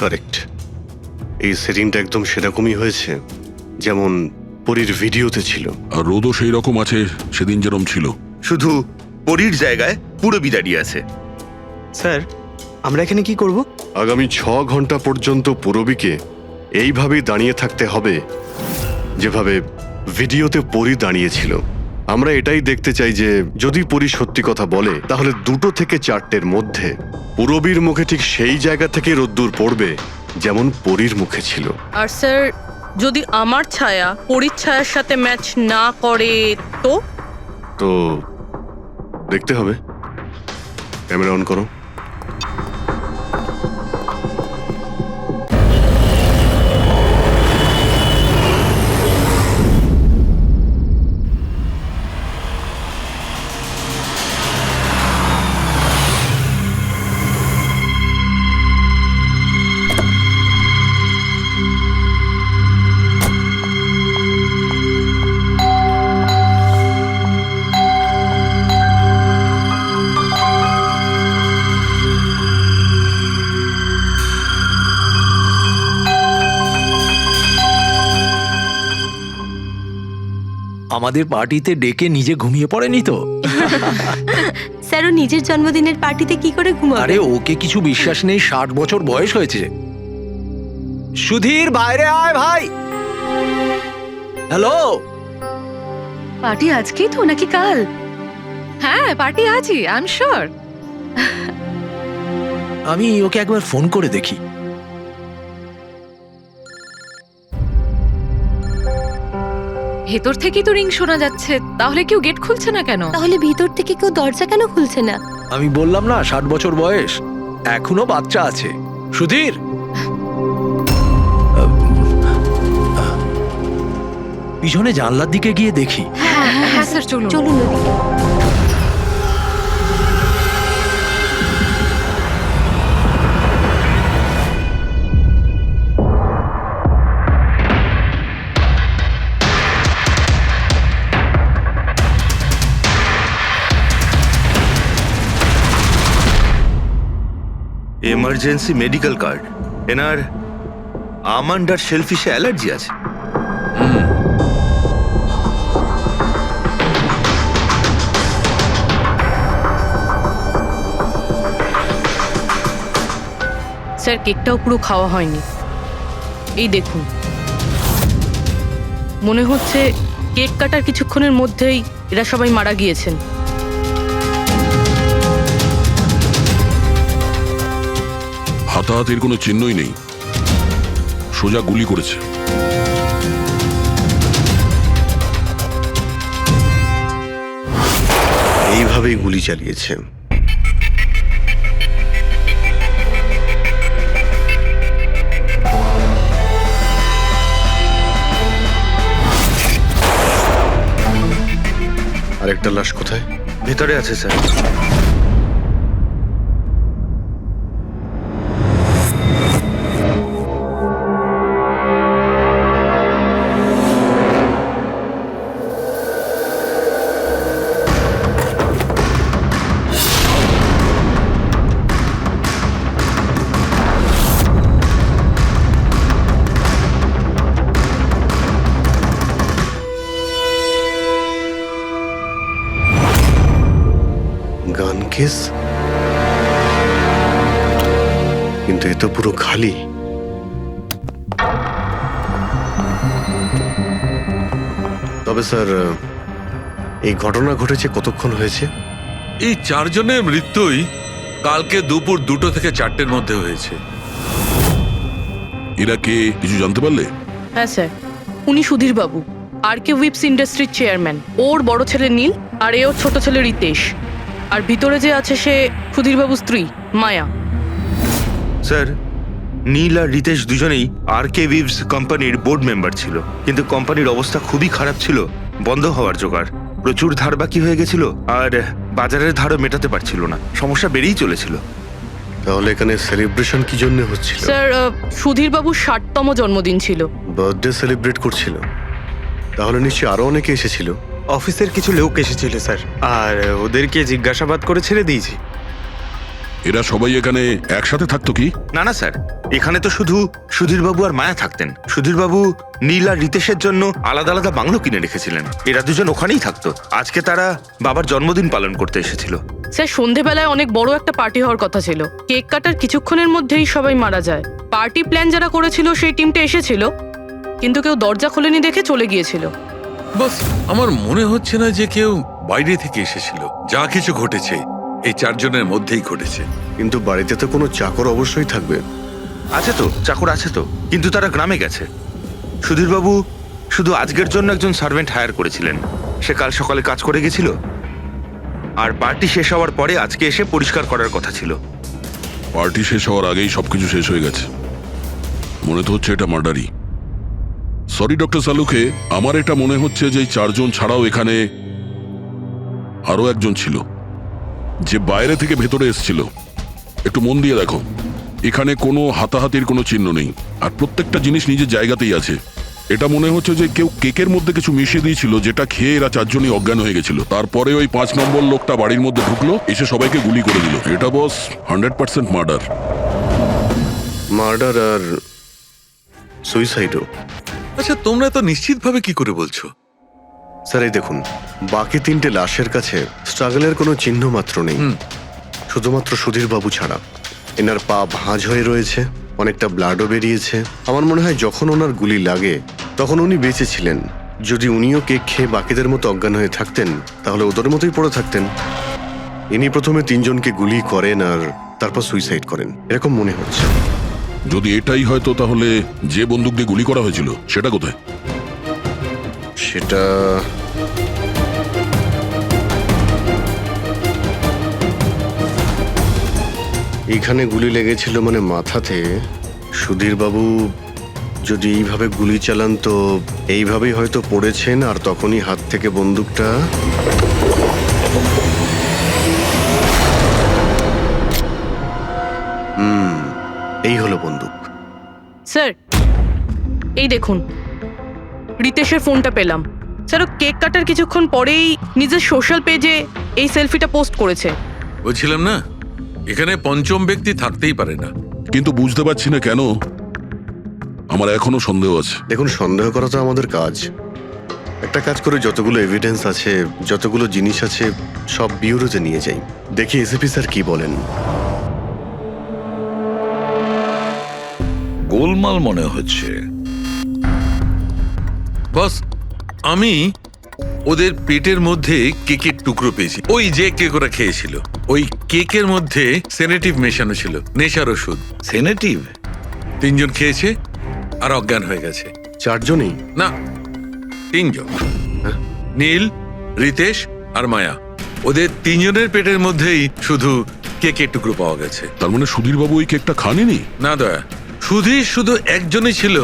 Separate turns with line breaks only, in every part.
Correct. এই সেটিংটা একদম সেরকমই হয়েছে যেমন পরীর ভিডিওতে ছিল।
আর রোদও সেই রকম আছে সেদিন যেরকম ছিল।
শুধু পরীর জায়গায় পুরবি দাঁড়িয়ে আছে।
স্যার আমরা এখানে কি করব?
আগামী 6 ঘন্টা পর্যন্ত পূরবীকে এইভাবেই দাঁড়িয়ে থাকতে হবে যেভাবে ভিডিওতে পরী দাঁড়িয়েছিল। আমরা এটাই দেখতে চাই যে যদি পরী সত্যি কথা বলে তাহলে 2 থেকে 4টের মধ্যে পূরবীর মুখে ঠিক সেই জায়গা থেকে রোদ্দুর পড়বে যেমন পরীর মুখে ছিল।
আর স্যার যদি আমার ছায়া পরীর ছায়ার সাথে ম্যাচ না করে তো?
তো দেখতে হবে। ক্যামেরা অন করো।
আমাদের পার্টিতে ডেকে নিজে ঘুমিয়ে পড়েনি তো?
স্যার ও নিজের জন্মদিনের পার্টিতে কি করে ঘুমাবে?
আরে ওকে কিছু বিশ্বাস নেই, 60 বছর বয়স হয়েছে। সুধীর বাইরে আয় ভাই। হ্যালো,
পার্টি আজকেই তো নাকি কাল? হ্যাঁ পার্টি আজই, আই এম শিওর।
আমি ওকে একবার ফোন করে দেখি।
ভেতর থেকেই তো রিং শোনা যাচ্ছে, তাহলে কেউ গেট খুলছে না কেন?
তাহলে ভিতর থেকে কেউ দরজা কেন খুলছে না?
আমি বললাম না 60 বছর বয়স, এখনো বাচ্চা আছে। সুধীর, পিছনে জানলার দিকে গিয়ে দেখি।
হ্যাঁ হ্যাঁ স্যার চলুন।
চলুন ওদিকে।
Emergency medical card. এনার আমন্ড আর শেলফিশে অ্যালার্জি আছে।
স্যার কেকটাও পুরো খাওয়া হয়নি। এই দেখুন, মনে হচ্ছে কেক কাটার কিছুক্ষণের মধ্যেই এরা সবাই মারা গিয়েছেন।
হাতাহাতির কোনো চিহ্নই নেই, সোজা গুলি করেছে।
এইভাবেই গুলি চালিয়েছে। আরেকটা লাশ কোথায়?
ভেতরে আছে স্যার।
গান কেস, কিন্তু এ তো পুরো খালি। তবে স্যার এই ঘটনা ঘটেছে কতক্ষণ হয়েছে?
এই 4 জনের মৃত্যুই কালকে দুপুর 2 থেকে 4টের মধ্যে হয়েছে।
এরা কে কিছু জানতে পারলে?
হ্যাঁ স্যার, উনি সুধীর বাবু, আর কে উইপস ইন্ডাস্ট্রির চেয়ারম্যান। ওর বড় ছেলে নীল আর এ ওর ছোট ছেলে রিতেশ। আর ভিতরে যে আছে সে সুধীর বাবুর স্ত্রী মায়া।
স্যার, নীল আর রিতেশ দুজনেই আর কে উইভস কোম্পানির বোর্ড মেম্বার ছিল, কিন্তু কোম্পানির অবস্থা খুবই খারাপ ছিল, বন্ধ হওয়ার জোগাড়। প্রচুর ধার বাকি হয়ে গেছিল আর বাজারের ধারও মেটাতে পারছিল না, সমস্যা বেড়েই চলেছিল।
তাহলে এখানে সেলিব্রেশন কি জন্য হচ্ছিল?
স্যার সুধীর বাবুর 60তম জন্মদিন ছিল।
বার্থডে সেলিব্রেট করছিল। তাহলে নিশ্চয়ই আরো অনেকে এসেছিল।
অফিসের কিছু লোক এসেছিল স্যার, আর ওদেরকে জিজ্ঞাসাবাদ করে ছেড়ে দিয়েছি।
এরা সবাই এখানে একসাথে থাকতো কি?
না না স্যার, এখানে তো শুধু সুধীরবাবু আর মায়া থাকতেন। সুধীরবাবু নীল আর রিতেশের জন্য আলাদা আলাদা বাংলো কিনে রেখেছিলেন। এরা দুজন ওখানেই থাকতো। আজকে তারা বাবার জন্মদিন পালন করতে এসেছিল।
স্যার সন্ধেবেলায় অনেক বড় একটা পার্টি হওয়ার কথা ছিল। কেক কাটার কিছুক্ষণের মধ্যেই সবাই মারা যায়। পার্টি প্ল্যান যারা করেছিল সেই টিমটা এসেছিল, কিন্তু কেউ দরজা খোলেনি দেখে চলে গিয়েছিল।
বাস আমার মনে হচ্ছে না যে কেউ বাইরে থেকে এসেছিল। যা কিছু ঘটেছে এই চারজনের মধ্যেই ঘটেছে।
কিন্তু বাড়িতে তো কোনো চাকর অবশ্যই থাকবে।
আছে তো, চাকর আছে তো, কিন্তু তারা গ্রামে গেছে। সুধীরবাবু শুধু আজকের জন্য একজন সার্ভেন্ট হায়ার করেছিলেন। সে কাল সকালে কাজ করে গেছিল, আর পার্টি শেষ হওয়ার পরে আজকে এসে পরিষ্কার করার কথা ছিল।
পার্টি শেষ হওয়ার আগেই সবকিছু শেষ হয়ে গেছে। মনে তো হচ্ছে এটা মার্ডারই। সরি ডক্টর সালুকে, আমার এটা মনে হচ্ছে যে এই চারজন ছাড়াও এখানে আরো একজন ছিল, যে বাইরে থেকে ভেতরে এসেছিল। একটু মন দিয়ে দেখো, এখানে কোনো হাতাহাতির কোনো চিহ্ন নেই, আর প্রত্যেকটা জিনিস নিজের জায়গাতেই আছে। এটা মনে হচ্ছে যে কেউ কেকের মধ্যে কিছু মিশিয়ে দিয়েছিল, যেটা খেয়ে এরা চারজনই অজ্ঞান হয়ে গেছিল। তারপরে ওই 5 নম্বর লোকটা বাড়ির মধ্যে ঢুকলো, এসে সবাইকে গুলি করে দিল। এটা বস 100% মার্ডার।
মার্ডার আর সুইসাইডও।
আচ্ছা তোমরা তো নিশ্চিতভাবে কি করে বলছো?
স্যার এই দেখুন, বাকি 3টে লাশের কাছে স্ট্রাগলের কোনো চিহ্ন মাত্র নেই, শুধুমাত্র সুধীরবাবু ছাড়া। এনার পা ভাঁজ হয়ে রয়েছে, অনেকটা ব্লাডও বেরিয়েছে। আমার মনে হয় যখন ওনার গুলি লাগে তখন উনি বেঁচে ছিলেন। যদি উনিও কেক খেয়ে বাকিদের মতো অজ্ঞান হয়ে থাকতেন, তাহলে ওদের মতোই পড়ে থাকতেন। ইনি প্রথমে 3 জনকে গুলি করেন আর তারপর সুইসাইড করেন, এরকম মনে হচ্ছে।
যদি এটাই হয়তো, তাহলে যে বন্দুক দিয়ে গুলি করা হয়েছিল সেটা কোথায়?
সেটা এখানে গুলি লেগেছিল, মানে মাথাতে। সুধীরবাবু যদি এইভাবে গুলি চালান তো এইভাবেই হয়তো পড়েছেন, আর তখনই হাত থেকে বন্দুকটা এই হলো বন্দুক।
স্যার এই দেখুন, রিতেশের ফোনটা পেলাম। স্যার ও কেক কাটার কিছুক্ষণ পরেই নিজের সোশ্যাল পেজে এই সেলফিটা পোস্ট করেছে।
বলছিলাম না, এখানে পঞ্চম ব্যক্তি থাকতেই পারে না।
কিন্তু বুঝতে পারছি না কেন, আমার এখনো সন্দেহ আছে।
দেখুন, সন্দেহ করা তো আমাদের কাজ। একটা কাজ করে যতগুলো এভিডেন্স আছে, যতগুলো জিনিস আছে, সব বিউরোতে নিয়ে যাই, দেখি এসিপি স্যার কি বলেন।
গোলমাল মনে হচ্ছে।
বস আমি ওদের পেটের মধ্যে কেকের টুকরো পেয়েছি, ওই যে কেক ওরা খেয়েছিল। ওই কেকের মধ্যে সেনেটিভ মেশানো ছিল, নেশার ওষুধ।
সেনেটিভ?
3 জন খেয়েছে আর অজ্ঞান হয়ে গেছে।
4 জনই?
না, 3 জন। নীল, রিতেশ আর মায়া, ওদের 3 জনের পেটের মধ্যেই শুধু কেকের টুকরো পাওয়া গেছে।
তার মানে সুধীরবাবু ওই কেকটা খাননি?
না দয়া, সুধীর শুধু একজনই ছিল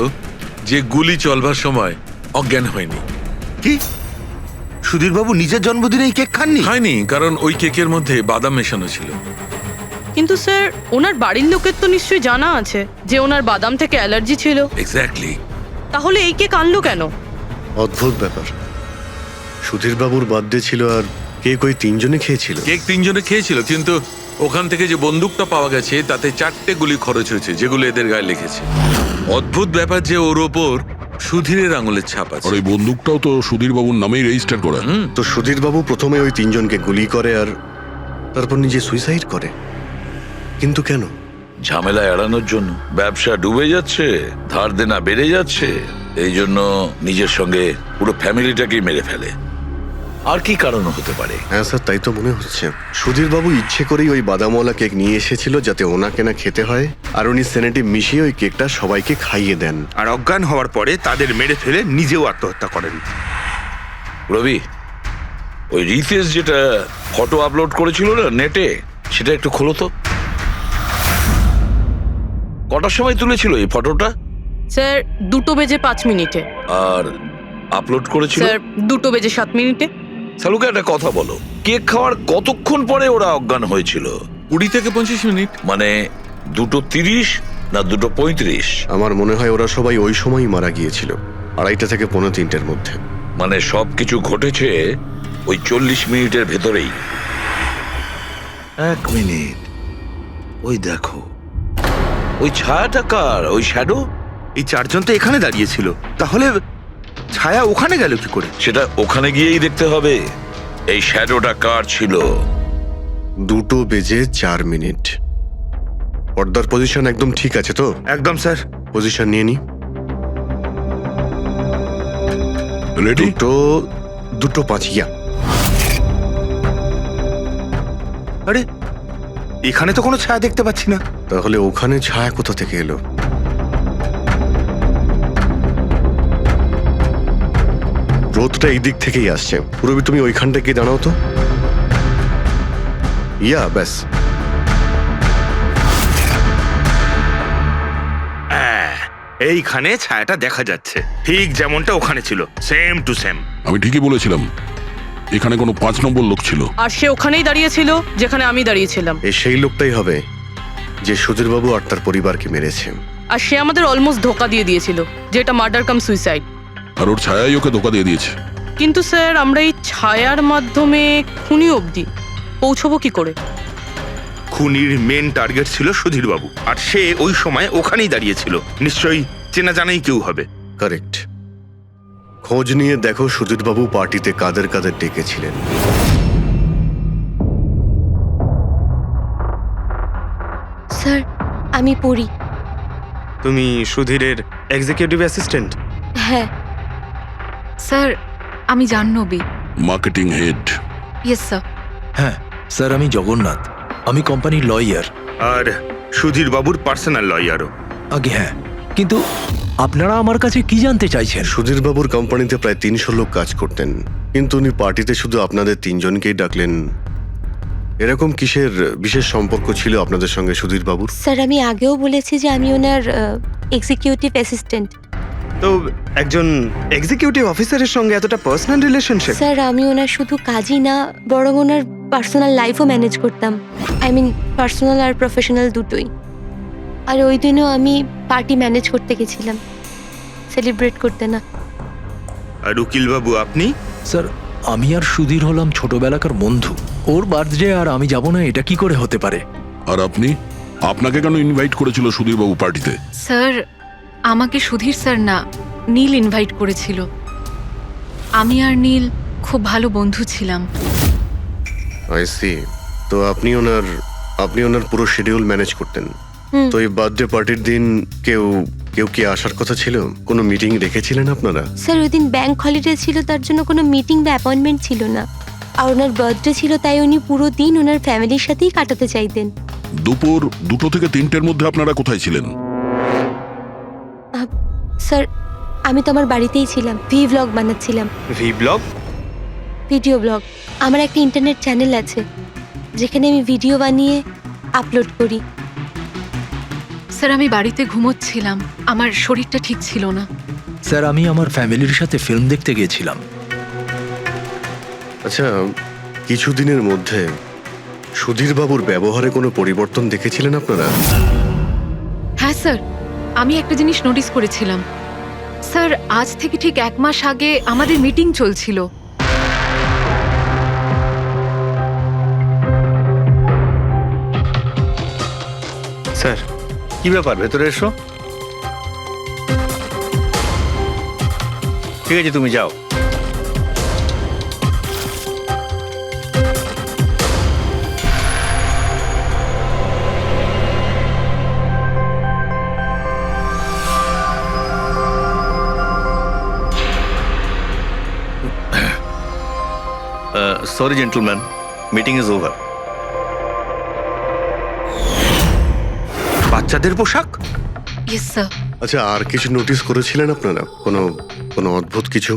যে গুলি চলবার সময় অজ্ঞান হয়নি।
কি? সুধীরবাবু নিজের জন্মদিনে এই কেক খাননি?
হয়নি, কারণ ওই কেকের মধ্যে বাদাম মেশানো ছিল।
কিন্তু স্যার ওনার বাড়ির লোকের তো নিশ্চয়ই জানা আছে যে ওনার বাদাম থেকে অ্যালার্জি ছিল।
এক্স্যাক্টলি।
তাহলে এই কেক আনলো কেন?
অদ্ভুত ব্যাপার। সুধীরবাবুর বার্থডে ছিল আর কেক ওই 3 জনে খেয়েছিল।
কেক 3 জনে খেয়েছিল, কিন্তু ওখান থেকে যে বন্দুকটা পাওয়া গেছে তাতে 4টে গুলি খরচ হয়েছে, যেগুলো এদের গায়ে লেগেছে। অদ্ভুত ব্যাপার যে ওর ওপর সুধীরের আঙুলের ছাপ আছে।
আর এই বন্দুকটাও তো সুধীরবাবুর নামেই রেজিস্টার করা।
তো সুধীরবাবু প্রথমে ওই 3 জনকে গুলি করে আর তারপর নিজে সুইসাইড করে, কিন্তু কেন?
ঝামেলা এড়ানোর জন্য। ব্যবসা ডুবে যাচ্ছে, ধার দেনা বেড়ে যাচ্ছে, এই জন্য নিজের সঙ্গে পুরো ফ্যামিলিটাকেই মেরে ফেলে। আর কি কারণ হতে পারে?
হ্যাঁ স্যার, তাই তো মনে হচ্ছে। সুধীরবাবু ইচ্ছে করেই ওই বাদামওয়ালা কেক নিয়ে এসেছিল যাতে ওনাকে না খেতে হয়, আর উনি সেনেটিভ মিশিয়ে ওই কেকটা সবাইকে খাইয়ে দেন।
আর অজ্ঞান হওয়ার পরে তাদের মেরে ফেলে নিজেও আত্মহত্যা করেন।
রবি, ওই রিতেশ যেটা ফটো আপলোড করেছিল না নেটে, সেটা একটু খোলো তো। কটার সময় তুলেছিল এই ফটোটা?
স্যার 2:05
আর আপলোড করেছিল?
স্যার 2:07।
সালুকে একটা কথা বলো, কেক খাওয়ার কতক্ষণ পরে ওরা অজ্ঞান হয়েছিল?
20 থেকে 25 মিনিট।
মানে 2:30 না 2:35?
আমার মনে হয় ওরা সবাই ওই সময়ই মারা গিয়েছিল, 2:30 থেকে 3:45-এর মধ্যে।
মানে সবকিছু ঘটেছে ওই 40 মিনিটের ভেতরেই। 1 মিনিট, ওই দেখো ওই ছায়াটা কার? ওই শ্যাডো?
এই চারজন তো এখানে দাঁড়িয়ে ছিল, তাহলে ছায়া ওখানে গেল কি করে?
সেটা ওখানে গিয়েই দেখতে হবে। এই শ্যাডোটা কার ছিল?
2:04 পর্দার পজিশন একদম ঠিক আছে তো?
একদম স্যার।
পজিশন নিয়ে নি।
রেডি?
2:05 ইয়া।
আরে এখানে তো কোনো ছায়া দেখতে পাচ্ছি না।
তাহলে ওখানে ছায়া কোথা থেকে এলো? রোদটা এই দিক থেকেই আসছে। পুরবি তুমি ওইখানটা গিয়ে দাঁড়াও তো। ইয়া ব্যাস।
এইখানে ছায়াটা দেখা যাচ্ছে, ঠিক যেমনটা ওখানে ছিল, সেম টু সেম।
আমি ঠিকই বলেছিলাম, এখানে কোনো 5 নম্বর লোক ছিল।
আর সে ওখানেই দাঁড়িয়েছিল যেখানে আমি দাঁড়িয়েছিলাম।
এই সেই লোকটাই হবে যে সুধীরবাবু আর তার পরিবারকে মেরেছে।
আর সে আমাদের অলমোস্ট ধোকা দিয়ে দিয়েছিল যে এটা মার্ডার কাম সুইসাইড।
আর ওর ছায়াই ওকে ধোকা দিয়ে দিয়েছে।
কিন্তু স্যার আমরা এই ছায়ার মাধ্যমে খুনি অবধি পৌঁছবো কি করে?
খুনির মেন টার্গেট ছিল সুধীরবাবু, আর সে ওই সময় ওখানেই দাঁড়িয়েছিল। নিশ্চয়ই চেনা জানাই কেউ হবে।
কারেক্ট। খোঁজ নিয়ে দেখো সুধীরবাবু পার্টিতে কাদের কাদের ডেকেছিলেন।
স্যার আমি পড়ি।
তুমি সুধীরের এক্সিকিউটিভ অ্যাসিস্ট্যান্ট?
হ্যাঁ
স্যার আমি Jahnavi.
Marketing head.
Yes sir.
হ্যাঁ স্যার, আমি জগন্নাথ, আমি কোম্পানির লয়ার।
আর সুধীরবাবুর পার্সোনাল লয়ারও।
আগে হ্যাঁ, কিন্তু আপনারা আমার কাছে কি জানতে চাইছেন?
সুধীরবাবুর কোম্পানিতে প্রায় 300 লোক কাজ করতেন, কিন্তু উনি পার্টিতে শুধু আপনাদের 3 জনকেই ডাকলেন। এরকম কিসের বিশেষ সম্পর্ক ছিল আপনাদের সঙ্গে সুধীরবাবুর?
স্যার আমি আগেও বলেছি যে আমি ওনার এক্সিকিউটিভ অ্যাসিস্ট্যান্ট।
তো একজন এক্সিকিউটিভ অফিসারের সঙ্গে এতটা পার্সোনাল রিলেশনশিপ?
স্যার আমি ওনার শুধু কাজই না, বরং ওনার পার্সোনাল লাইফও ম্যানেজ করতাম। আই মিন পার্সোনাল আর প্রফেশনাল দুটোই। আর ওই দিনও আমি পার্টি ম্যানেজ করতে গেছিলাম, সেলিব্রেট করতে না।
আর উকিলবাবু আপনি?
স্যার আমি আর সুধীর হলাম ছোটবেলাকার বন্ধু। ওর বার্থডে আর আমি যাব না, এটা কি করে হতে পারে?
আর আপনি? আপনাকে কেন ইনভাইট করেছিল সুধীরবাবু পার্টিতে?
স্যার আমাকে সুধীর স্যার না, নীল ইনভাইট করেছিল। আমি আর নীল খুব ভালো বন্ধু ছিলাম।
I see. তো আপনি ওনার পুরো শিডিউল ম্যানেজ করতেন। তো এই বার্থডে পার্টির দিন কেউ কি আসার কথা ছিল? কোনো মিটিং রেখেছিলেন আপনারা?
স্যার ওই দিন ব্যাংক হলিডে ছিল, তার জন্য কোনো মিটিং বা অ্যাপয়েন্টমেন্ট ছিল না। আর ওনার বার্থডে ছিল, তাই উনি পুরো দিন ওনার ফ্যামিলির সাথেই কাটাতে চাইতেন।
দুপুর 2টো থেকে 3টের মধ্যে আপনারা কোথায় ছিলেন?
স্যার আমি তো আমার বাড়িতেই ছিলাম, ভ্লগ বানাচ্ছিলাম।
ব্লগ?
Video blog. আমার একটা ইন্টারনেট চ্যানেল আছে যেখানে আমি ভিডিও বানিয়ে আপলোড করি।
স্যার আমি বাড়িতে ঘুমোচ্ছিলাম, আমার শরীরটা ঠিক ছিল না।
স্যার আমি আমার ফ্যামিলির সাথে ফিল্ম দেখতে গিয়েছিলাম।
আচ্ছা, কিছুদিনের মধ্যে সুধীরবাবুর ব্যবহারে কোনো পরিবর্তন দেখেছিলেন আপনারা?
হ্যাঁ স্যার, আমি একটা জিনিস নোটিস করেছিলাম। স্যার আজ থেকে ঠিক 1 মাস আগে আমাদের মিটিং চলছিল।
স্যার কি ব্যাপার, ভেতরে এসো। ঠিক আছে তুমি যাও।
Sorry, gentlemen. Meeting is over.
বাচ্চাদের পোশাক?
Yes sir.
আচ্ছা, আর কিছু নোটিস করেছিলেন আপনারা? কোনো অদ্ভুত কিছু?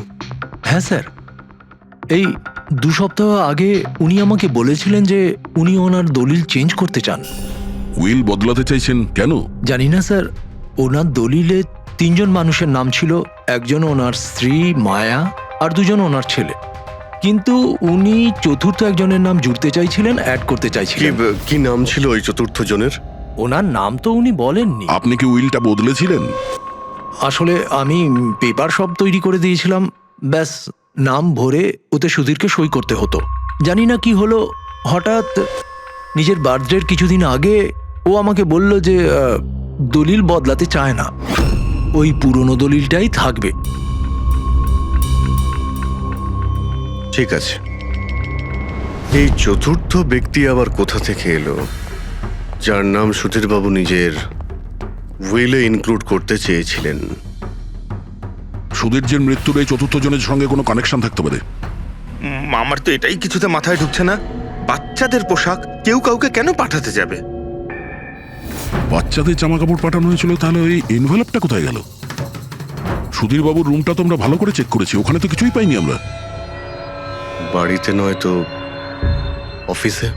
হ্যাঁ স্যার, এই 2 সপ্তাহ আগে উনি আমাকে বলেছিলেন যে উনি ওনার দলিল চেঞ্জ করতে চান।
উইল বদলাতে চাইছেন কেন?
জানি না স্যার, ওনার দলিলে 3 জন মানুষের নাম ছিল, একজন ওনার স্ত্রী মায়া আর 2 জন ওনার ছেলে। কিন্তু উনি চতুর্থ একজনের নাম জুড়তে চাইছিলেন, অ্যাড করতে চাইছিলেন।
কি নাম ছিল ওই চতুর্থ জনের?
ওনার নাম তো উনি বলেননি।
আপনি কি উইলটা বদলেছিলেন?
আসলে আমি পেপার সব তৈরি করে দিয়েছিলাম, ব্যাস নাম ভরে ওতে সুধীরকে সই করতে হতো। জানি না কি হলো, হঠাৎ নিজের বার্থডের কিছুদিন আগে ও আমাকে বলল যে দলিল বদলাতে চায় না, ওই পুরনো দলিলটাই থাকবে।
ঠিক আছে, এই চতুর্থ ব্যক্তি আবার কোথা থেকে এলো যার নাম সুধীরবাবু নিজের উইলে ইনক্লুড করতে চেয়েছিলেন?
সুধীরজির মৃত্যুর এই চতুর্থ জনের সঙ্গে কোনো কানেকশন থাকতে পারে।
আমার তো এটাই কিছুতে মাথায় ঢুকছে না। বাচ্চাদের পোশাক কেউ কাউকে কেন পাঠাতে যাবে?
বাচ্চাদের জামা কাপড় পাঠানো হয়েছিল, তাহলে ওই এনভেলপটা কোথায় গেল? সুধীরবাবুর রুমটা তো আমরা ভালো করে চেক করেছি, ওখানে তো কিছুই পাইনি আমরা।
বাড়িতে নয় তো অফিসে?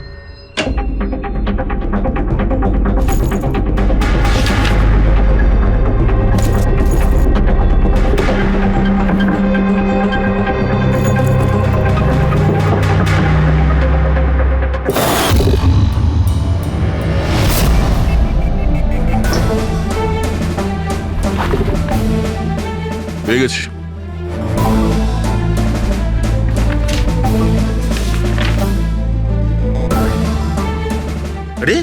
পেয়ে গেছি।
আরে,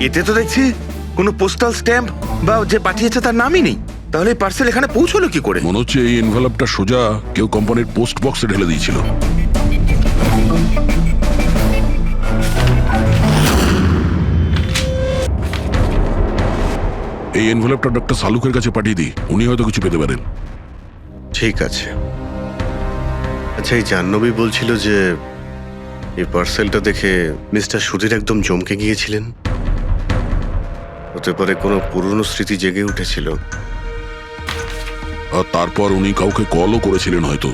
এতে তো দেখছি কোনো পোস্টাল স্ট্যাম্প বা যে পাঠিয়েছে তার নামই নেই। তাহলে পার্সেল এখানে পৌঁছলো কি করে?
মনে হচ্ছে এই এনভেলপটা সোজা কেউ কোম্পানির পোস্ট বক্সে ঢেলে দিয়েছিল। এই এনভেলপটা ডক্টর সালুকের কাছে পাঠিয়ে দিই, উনি হয়তো কিছু পেতে পারেন।
ঠিক আছে। আচ্ছা, এই জাহ্নবী বলছিল যে এই পার্সেলটা দেখে মিস্টার সুধীর একদম চমকে গিয়েছিলেন। হতে পারে কোনো পুরনো স্মৃতি জেগে উঠেছিল।
আর তারপর উনি কাউকে কলও করেছিলেন হয়তো।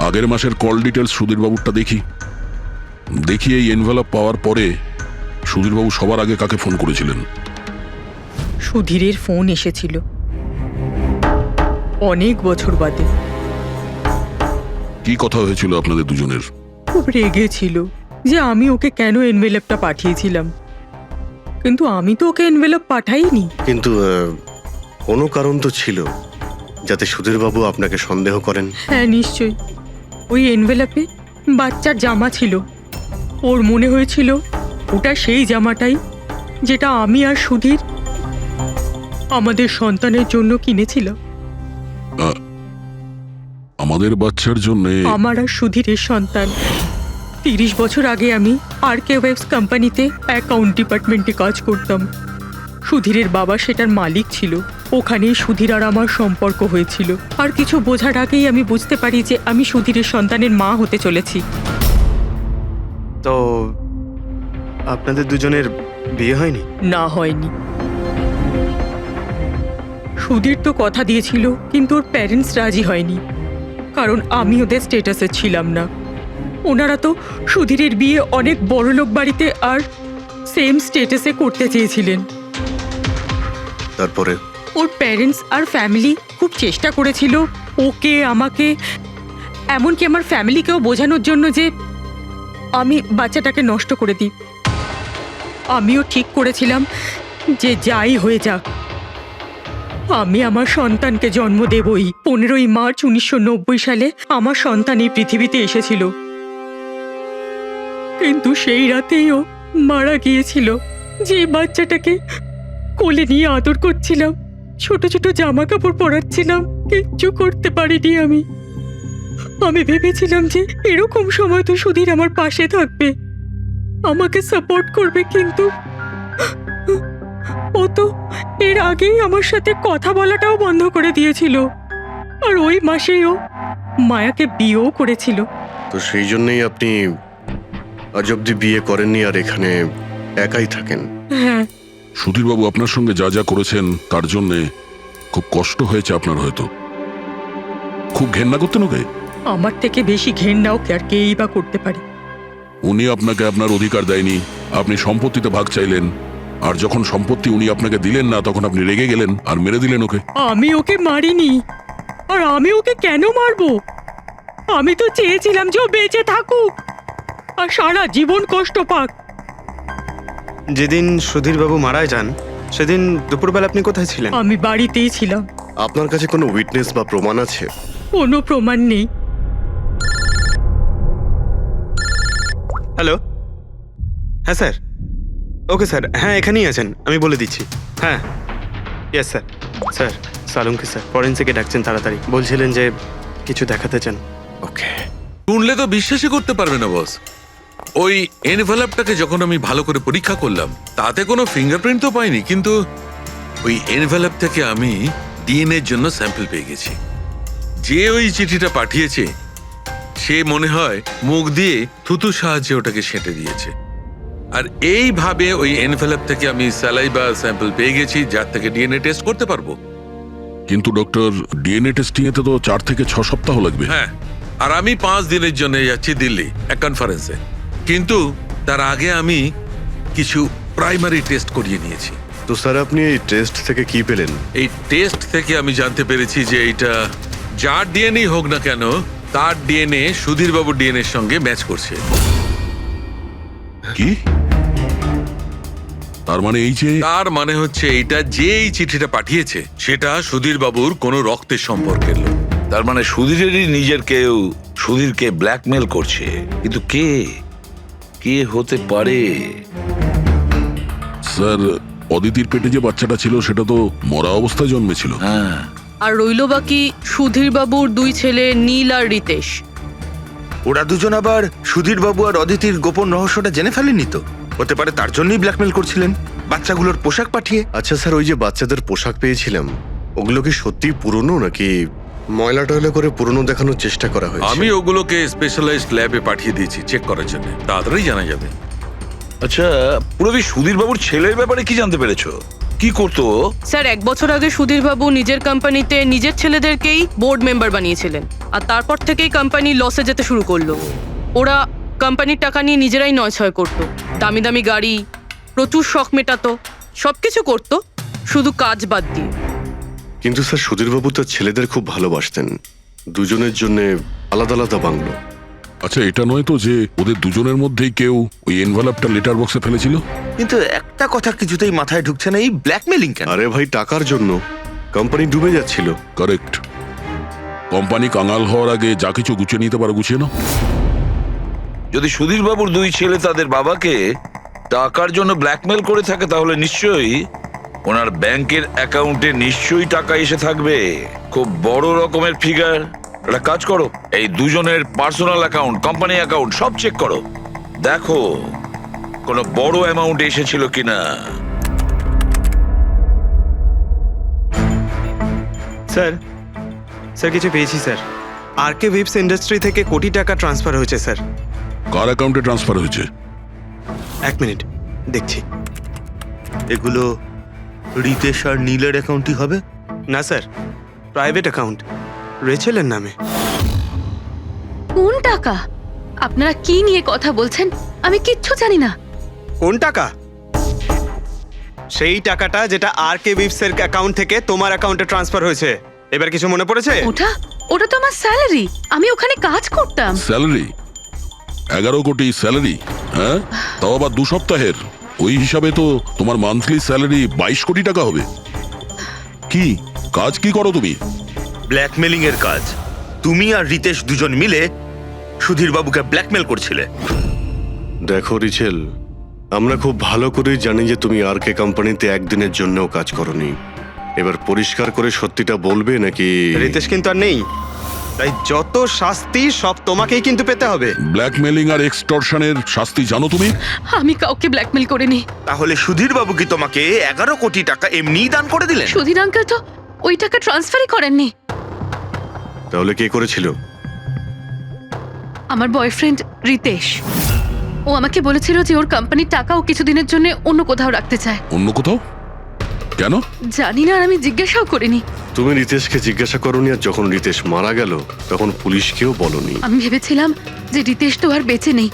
আগের মাসের কল ডিটেলস সুধীরবাবুরটা দেখি এই এনভেলপ পাওয়ার পরে সুধীরবাবু সবার আগে কাকে ফোন করেছিলেন?
সুধীরের ফোন এসেছিল অনেক বছর বাদে।
কি কথা হয়েছিল আপনাদের দুজনের?
খুব রেগেছিল যে আমি ওকে কেন এনভেলপটা পাঠিয়েছিলাম, কিন্তু আমি তো ওকে এনভেলপ পাঠাইনি।
কিন্তু কোনো কারণ তো ছিল যাতে সুধীরবাবু আপনাকে সন্দেহ করেন।
হ্যাঁ, নিশ্চয়ই। ওই এনভেলপে বাচ্চার জামা ছিল। ওর মনে হয়েছিল ওটা সেই জামাটাই যেটা আমি আর সুধীর আমাদের সন্তানের জন্য কিনেছিলাম।
আমাদের বাচ্চার জন্য?
আমার আর সুধীরের সন্তান। 30 বছর আগে আমি আরকে ওয়েবস কোম্পানিতে অ্যাকাউন্ট ডিপার্টমেন্টে কাজ করতাম। সুধীরের বাবা সেটার মালিক ছিল। ওখানেই সুধীর আর আমার সম্পর্ক হয়েছিল। আর কিছু বোঝার আগেই আমি বুঝতে পারি যে আমি সুধীরের সন্তানের মা হতে চলেছি।
তো আপনাদের দুজনের বিয়ে হয়নি?
না, হয়নি। সুধীর তো কথা দিয়েছিল, কিন্তু ওর প্যারেন্টস রাজি হয়নি, কারণ আমি ওদের স্টেটাসে ছিলাম না। ওনারা তো সুধীরের বিয়ে অনেক বড়লোক বাড়িতে আর সেম স্টেটাসে করতে চেয়েছিলেন।
তারপরে
ওর প্যারেন্টস আর ফ্যামিলি খুব চেষ্টা করেছিল ওকে, আমাকে, এমনকি আমার ফ্যামিলিকেও বোঝানোর জন্য যে আমি বাচ্চাটাকে নষ্ট করে দিই। আমিও ঠিক করেছিলাম যে যাই হয়ে যাক আমি আমার সন্তানকে জন্ম দেবই। 15ই মার্চ 1990 সালে আমার সন্তান এই পৃথিবীতে এসেছিল, কিন্তু সেই রাতেই ও মারা গিয়েছিল। যে বাচ্চাটাকে কোলে নিয়ে আদর করছিলাম, ছোট ছোট জামা কাপড় পরাচ্ছিলাম, কিচ্ছু করতে পারিনি আমি ভেবেছিলাম যে এরকম সময় তো সুধীর আমার পাশে থাকবে, আমাকে সাপোর্ট করবে, কিন্তু ও তো এর আগেই আমার সাথে কথা বলাটাও বন্ধ করে দিয়েছিল। আর ওই মাসেই ও মায়াকে বিয়েও করেছিল।
তো সেই জন্যই আপনি আজ অব্দি বিয়ে করেননি আর এখানে একাই থাকেন?
হ্যাঁ।
সুধীরবাবু আপনার সঙ্গে যা যা করেছেন তার জন্যে খুব কষ্ট হয়েছে আপনার, হয়তো খুব ঘেন্না করতেন ওকে।
আমার থেকে বেশি ঘেন্না ওকে আর কেই বা করতে পারে।
উনি আপনাকে আপনার অধিকার দেয়নি, আপনি সম্পত্তিতে ভাগ চাইলেন, আর যখন সম্পত্তি উনি আপনাকে দিলেন না তখন আপনি রেগে গেলেন আর মেরে দিলেন ওকে।
আমি ওকে মারিনি, আর আমি ওকে কেন মারবো? আমি তো চেয়েছিলাম যে ও বেঁচে থাকুক আর সারা জীবন কষ্ট পাক।
যেদিন সুধীরবাবু মারা যান সেদিন দুপুরবেলা আপনি কোথায় ছিলেন?
আমি বাড়িতেই ছিলাম।
আপনার কাছে কোনো উইটনেস বা প্রমাণ আছে?
কোনো প্রমাণ নেই।
হ্যালো, হ্যাঁ স্যার। ওকে স্যার, হ্যাঁ এখানেই আছেন, আমি বলে দিচ্ছি। হ্যাঁ, ইয়েস স্যার। স্যার, সালুঙ্কি স্যার ফরেন্সিকে ডাকছেন তাড়াতাড়ি, বলছিলেন যে কিছু দেখাতে চান। ওকে।
শুনলে তো বিশ্বাসই করতে পারবে না বস। ওই এনভেলপটাকে যখন আমি ভালো করে পরীক্ষা করলাম তাতে কোনো ফিঙ্গারপ্রিন্ট তো পাইনি, কিন্তু ওই এনভেলপ থেকে আমি ডিএনএ এর জন্য স্যাম্পল পেয়ে গেছি। যে ওই চিঠিটা পাঠিয়েছে সে মনে হয় মুখ দিয়ে থুতুর সাহায্যে ওটাকে সেঁটে দিয়েছে। আর এইভাবে ওই এনভেলপ থেকে আমি স্যালাইভা স্যাম্পল পেয়ে গেছি, যার থেকে ডিএনএ টেস্ট করতে পারবো।
কিন্তু ডক্টর, ডিএনএ টেস্টিং এতে তো 4 থেকে 6 সপ্তাহ লাগবে।
হ্যাঁ, আর আমি 5 দিনের জন্য যাচ্ছি দিল্লি এক কনফারেন্সে। কিন্তু তার আগে আমি কিছু প্রাইমারি টেস্ট করিয়ে নিয়েছি।
তো স্যার আপনি এই টেস্ট থেকে কি পেলেন?
এই টেস্ট থেকে আমি জানতে পেরেছি যে এইটা যার ডিএনএ হোক না কেন তার ডিএনএ সুধীর বাবুর ডিএনএ এর সঙ্গে ম্যাচ করছে।
কি? তার মানে এই যে
তার মানে হচ্ছে এইটা যে এই চিঠিটা পাঠিয়েছে সেটা সুধীর বাবুর কোনো রক্তের সম্পর্কের লোক।
তার মানে সুধীরেরই নিজের কেউ সুধীরকে ব্ল্যাকমেল করছে, কিন্তু কে কে হতে পারে?
স্যার, অদিতির পেটে যে বাচ্চাটা ছিল সেটা তো মরা অবস্থায় জন্মেছিল।
হ্যাঁ,
আর রইল বাকি সুধীর বাবুর 2 ছেলে নীল আর রিতেশ।
ওরা দুজন আবার সুধীর বাবু আর অদিতির গোপন রহস্যটা জেনে ফেলেনি তো? হতে পারে তার জন্যই ব্ল্যাকমেল করছিলেন, বাচ্চাগুলোর পোশাক পাঠিয়ে।
আচ্ছা স্যার, ওই যে বাচ্চাদের পোশাক পেয়েছিলাম ওগুলো কি সত্যি পুরনো নাকি ময়লা টয়লা করে পুরনো দেখানোর চেষ্টা করা হয়েছে?
আমি ওগুলোকে স্পেশালাইজড ল্যাবে পাঠিয়ে দিয়েছি চেক করার জন্য, তাড়াতাড়ি জানা যাবে।
আচ্ছা, পুরবি সুধীর বাবুর ছেলের ব্যাপারে কি জানতে পেরেছো? কি করতো?
স্যার, 1 বছর আগে সুধীর বাবু নিজের কোম্পানিতে নিজের ছেলেদেরকেই বোর্ড মেম্বার বানিয়েছিলেন, আর তারপর থেকেই কোম্পানি লসে যেতে শুরু করলো। ওরা কোম্পানির টাকা নিয়ে নিজেরাই নয়-ছয় করতো, দামি দামি গাড়ি, প্রচুর শখ মেটাতো, সবকিছু করতো শুধু কাজ বাদ দিয়ে।
কিন্তু স্যার সুধীরবাবু তার ছেলেদের খুব ভালোবাসতেন, দুজনের জন্য আলাদা আলাদা বাংলো।
আচ্ছা, এটা নয় তো যে ওদের দুজনের মধ্যেই কেউ ওই এনভেলপটা লেটার বক্সে ফেলেছিল?
কিন্তু একটা কথা কিছুতেই মাথায় ঢুকছে না, এই ব্ল্যাকমেলিং কেন?
আরে ভাই, টাকার জন্য। কোম্পানি ডুবে যাচ্ছিল।
কারেক্ট। কোম্পানি কাঙাল হওয়ার আগে যা কিছু গুছিয়ে নিতে পারে গুছিয়ে নাও।
যদি সুধীর বাবুর 2 ছেলে তাদের বাবাকে টাকার জন্য ব্ল্যাকমেল করে থাকে, তাহলে নিশ্চয়ই ওনার ব্যাংকের অ্যাকাউন্টে নিশ্চয়ই টাকা এসে থাকবে, খুব বড় রকমের ফিগার। একটা কাজ করো, এই দুজনের পার্সোনাল অ্যাকাউন্ট, কোম্পানি অ্যাকাউন্ট সব চেক করো, দেখো কোনো বড় অ্যামাউন্ট এসেছিল কিনা।
স্যার, স্যার কিছু পেয়েছি স্যার। আরকে ভিপস ইন্ডাস্ট্রি থেকে কোটি টাকা ট্রান্সফার হয়েছে স্যার।
কার অ্যাকাউন্টে ট্রান্সফার হয়েছে?
1 মিনিট দেখছি।
এগুলো রিতেশ আর নীলের অ্যাকাউন্টই হবে?
না স্যার, প্রাইভেট অ্যাকাউন্ট, রেচেলের নামে।
কোন টাকা? আপনারা কি নিয়ে কথা বলছেন? আমি কিচ্ছু জানি না।
কোন টাকা? সেই টাকাটা যেটা আরকে ভিপসের অ্যাকাউন্ট থেকে তোমার অ্যাকাউন্টে ট্রান্সফার হয়েছে। এবার কিছু মনে পড়েছে?
ওটা তো আমার স্যালারি, আমি ওখানে কাজ করতাম।
স্যালারি? 11 কোটি স্যালারি? হ্যাঁ, তাও আবার 2 সপ্তাহের। ওই হিসাবে তো তোমার মান্থলি স্যালারি 22 কোটি টাকা হবে। কি কাজ কি করো তুমি?
ব্ল্যাকমেলিং এর কাজ। তুমি আর রিতেশ দুজন মিলে সুধীর বাবুকে ব্ল্যাকমেল করছিলে।
দেখো রিচেল, আমরা খুব ভালো করে জানি যে তুমি আরকে কোম্পানিতে একদিনের জন্যও কাজ করনি। এবার পরিষ্কার করে সত্যিটা বলবে নাকি?
রিতেশ কিন্তু আর নেই, তাই যত শাস্তি সব তোমাকেই কিন্তু পেতে হবে।
ব্ল্যাকমেলিং আর এক্সটর্শনের শাস্তি জানো তুমি?
আমি কাউকে ব্ল্যাকমেল করিনি।
তাহলে সুধীর বাবু কি তোমাকে 11 কোটি টাকা এমনিই দান করে দিলেন?
সুধীর আঙ্কেল তো ওই টাকা ট্রান্সফারই করেননি।
তাহলে কে করেছিল?
আমার বয়ফ্রেন্ড রিতেশ। ও আমাকে বলেছিল যে ওর কোম্পানির টাকা ও কিছুদিনের জন্য অন্য কোথাও রাখতে চায়।
অন্য কোথাও? কেন
জানি না, আর আমি জিজ্ঞাসাও করিনি।
তুমি রিতেশকে জিজ্ঞাসা করনি, আর যখন রিতেশ মারা গেল তখন পুলিশকেও বলনি।
আমি ভেবেছিলাম যে রিতেশ তো আর বেঁচে নেই,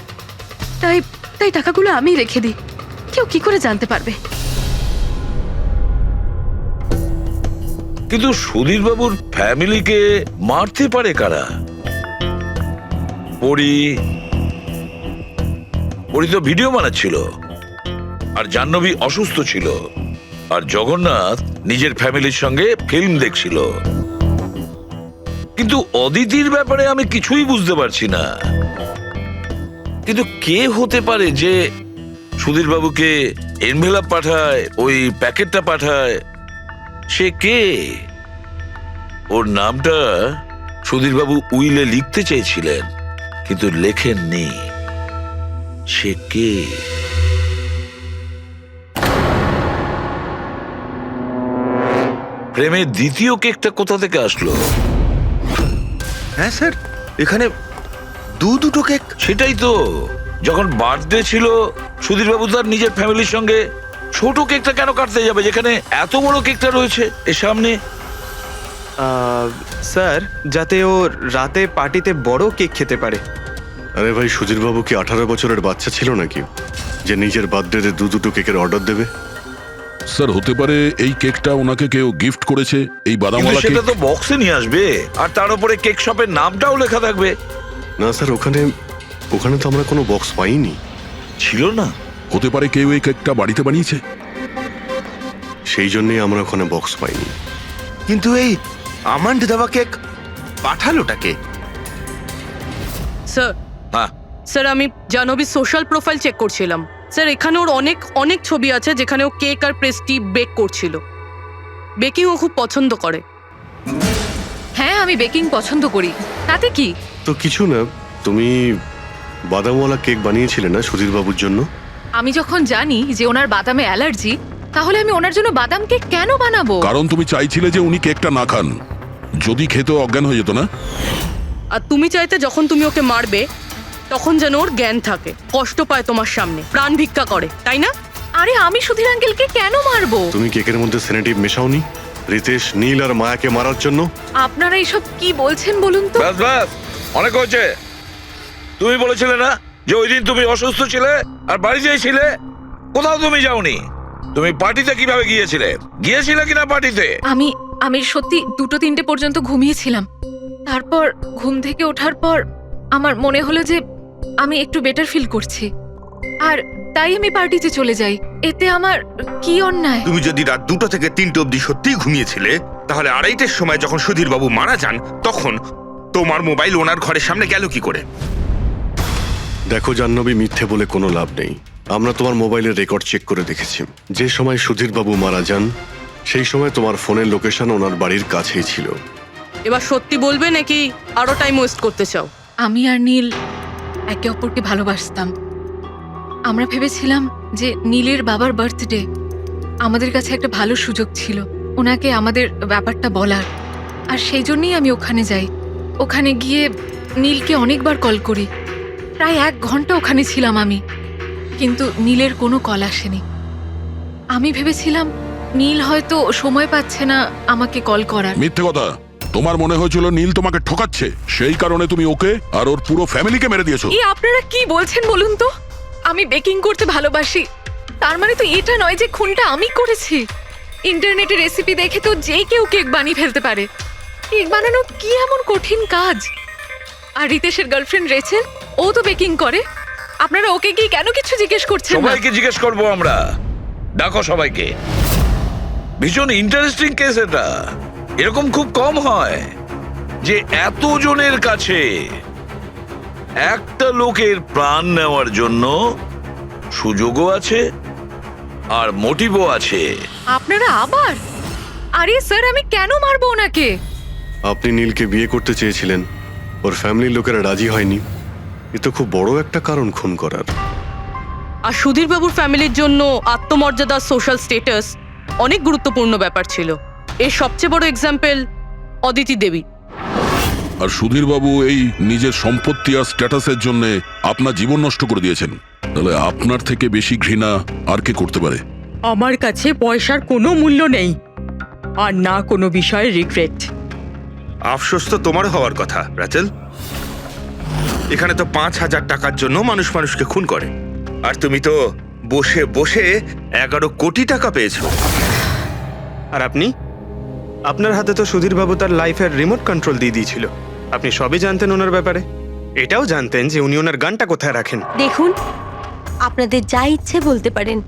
তাই তাই টাকাগুলো আমি রেখে দিই, কেউ কি করে জানতে পারবে।
কিন্তু সুধীর বাবুর ফ্যামিলিকে মারতে পারে কারা? পরি তো ভিডিও বানাচ্ছিল, আর জাহ্নবী অসুস্থ ছিল, আর জগন্নাথ নিজের ফ্যামিলির সঙ্গে ফিল্ম দেখছিল। কিন্তু অদিতির ব্যাপারে আমি কিছুই বুঝতে পারছি না। কিন্তু কে হতে পারে যে সুধীর বাবুকে এনভেলপ পাঠায়, ওই প্যাকেটটা পাঠায়, সে কে? ওর নামটা সুধীরবাবু উইলে লিখতে চেয়েছিলেন, কিন্তু লেখেননি। সে কে? প্রেমের দ্বিতীয় কেকটা কোথা থেকে আসলো?
হ্যাঁ স্যার, এখানে দুটো কেক।
সেটাই তো, যখন বার্থডে ছিল সুধীরবাবু তার নিজের ফ্যামিলির সঙ্গে, ছোট কেকটা কেন কাটতে যাবে যেখানে এত বড় কেকটা রয়েছে এর সামনে?
স্যার, যাতে ও রাতে পার্টিতে বড় কেক খেতে পারে।
আরে ভাই, সুধীরবাবু কি 18 বছরের বাচ্চা ছিল নাকি যে নিজের বার্থডেতে দুটো কেকের অর্ডার দেবে?
স্যার, হতে পারে এই কেকটা ওনাকে কেউ গিফট করেছে, এই
কিন্তু
বাদামওয়ালা
সেটা
কেক।
তো বক্সে নিয়ে আসবে, আর তার উপরে কেক শপের নামটাও লেখা থাকবে।
না স্যার, ওখানে তো আমরা কোনো বক্স পাইনি।
ছিল না?
হতে পারে কেউ এই কেকটা বাড়িতে বানিয়েছে।
সেই জন্যই আমরা ওখানে বক্স পাইনি।
কিন্তু এই আমন্ড দেওয়া কেক পাঠালোটাকে?
স্যার,
হ্যাঁ,
স্যার আমি জাহ্নবীর সোশ্যাল প্রোফাইল চেক করছিলাম। স্যার, এখানে ওর অনেক অনেক ছবি আছে যেখানে ও কেক আর পেস্ট্রি বেক করছিল। বেকিং ও খুব পছন্দ করে।
হ্যাঁ, আমি বেকিং পছন্দ করি, তাতে কি?
তো কিছু না, তুমি বাদামওয়ালা কেক বানিয়েছিলে না সুধীরবাবুর জন্য?
আমি যখন জানি যে ওনার বাদামে অ্যালার্জি, তাহলে আমি ওনার জন্য বাদাম কেক কেন বানাবো?
কারণ তুমি চাইছিলে যে উনি কেকটা না খান, যদি খেতে অজ্ঞান হয়ে যেত না।
আর তুমি চাইতে যখন তুমি ওকে মারবে তখন যেন ওর জ্ঞান থাকে, কষ্ট পায় তোমার সামনে, প্রাণ ভিক্ষা করে, তাই না?
আরে আমি সুধীর আঙ্কেলকে কেন মারবো?
তুমি কেকের মধ্যে সেনেটিভ মেশাওনি রিতেশ, নীল আর মায়াকে মারার জন্য?
আপনারা এইসব কি বলছেন বলুন তো?
ব্যাস ব্যাস, অনেক হয়েছে। তুমি বলেছিলে না যে ওই দিন তুমি অসুস্থ ছিলে আর বাড়িতেই ছিলে? কোথাও তুমি যাওনি। তুমি পার্টিতে কিভাবে গিয়েছিলে কিনা পার্টিতে?
আমি সত্যি 2-3টে পর্যন্ত ঘুমিয়েছিলাম। তারপর ঘুম থেকে ওঠার পর আমার মনে হলো যে আমি একটু বেটার ফিল করছি, আর তাই আমি পার্টিতে চলে যাই। এতে আমার কি অন্যায়?
তুমি যদি রাত 2টা থেকে 3টে অবধি সত্যিই ঘুমিয়েছিলে, তাহলে 2:30টার সময় যখন সুধীরবাবু মারা যান, তখন তোমার মোবাইল ওনার ঘরের সামনে গেল কি করে?
দেখো জাহ্নবী, মিথ্যে বলে কোনো লাভ নেই। আমরা তোমার মোবাইলের রেকর্ড চেক করে দেখেছি। যে সময় সুধীরবাবু মারা যান সেই সময় তোমার ফোনের লোকেশন ওনার বাড়ির কাছেই ছিল।
এবার সত্যি বলবে নাকি আরো টাইম ওয়েস্ট করতে চাও?
আমি আর নীল একে অপরকে ভালোবাসতাম। আমরা ভেবেছিলাম যে নীলের বাবার বার্থডে, আমাদের কাছে একটা ভালো সুযোগ ছিল ওনাকে আমাদের ব্যাপারটা বলার, আর সেই জন্যই আমি ওখানে যাই। ওখানে গিয়ে নীলকে অনেকবার কল করি, প্রায় 1 ঘন্টা ওখানে ছিলাম আমি, কিন্তু নীলের কোনো কল আসেনি। আমি ভেবেছিলাম নীল হয়তো সময় পাচ্ছে না আমাকে কল করার।
মিথ্যে কথা। তোমার মনে হয়েছিল নীল তোমাকে ঠকাচ্ছে, সেই কারণে তুমি ওকে আর ওর পুরো ফ্যামিলিকে মেরে দিয়েছো।
এই আপনারা কি বলছেন বলুন তো? আমি বেকিং করতে ভালোবাসি, তার মানে তো এটা নয় যে খুনটা আমি করেছি। ইন্টারনেটে রেসিপি দেখে তো যে কেউ কেক বানিয়ে ফেলতে পারে। কেক বানানো কি এমন কঠিন কাজ? আর রিতেশের গার্লফ্রেন্ড রেচেল, ও তো বেকিং করে। আপনারা ওকে কি কেন কিছু জিজ্ঞেস করছেন না?
সবাইকে জিজ্ঞেস করবো আমরা। ডাকো সবাইকে। ভীষণ ইন্টারেস্টিং কেস এটা। এরকম খুব কম হয় যে এতজনের কাছে একটা লোকের প্রাণ নেওয়ার জন্য সুযোগও আছে আর মোটিভও আছে।
আপনারা আবার? আরে স্যার, আমি কেন মারবো ওনাকে?
আপনি নীলকে বিয়ে করতে চেয়েছিলেন, ওর ফ্যামিলির লোকেরা রাজি হয়নি। এ তো খুব বড় একটা কারণ খুন করার।
আর সুধীরবাবুর ফ্যামিলির জন্য আত্মমর্যাদা, সোশ্যাল স্ট্যাটাস অনেক গুরুত্বপূর্ণ ব্যাপার ছিল। এর সবচেয়ে বড় এক্সাম্পল অদিতি দেবী।
আর সুধীরবাবু এই নিজের সম্পত্তি আর স্ট্যাটাসের জন্য আপনার জীবন নষ্ট করে দিয়েছেন। তাহলে আপনার থেকে বেশি ঘৃণা আর কে করতে পারে?
আমার কাছে পয়সার কোনো মূল্য নেই, আর না কোনো বিষয়ে রিগ্রেট।
আফসোস তো তোমার হওয়ার কথা রাচেল। এখানে তো 5,000 টাকার জন্য মানুষকে খুন করে, আর তুমি তো বসে বসে 11 কোটি টাকা পেয়েছো।
আর আপনি? আপনার হাতে তো সুধীরবাবু তার লাইফের রিমোট কন্ট্রোল দিয়ে দিয়েছিল। আপনি সবই জানতেন ওনার ব্যাপারে। এটাও জানতেন যে উনি ওনার গানটা কোথায় রাখেন।
দেখুন, আপনাদের যা ইচ্ছে বলতে পারেন।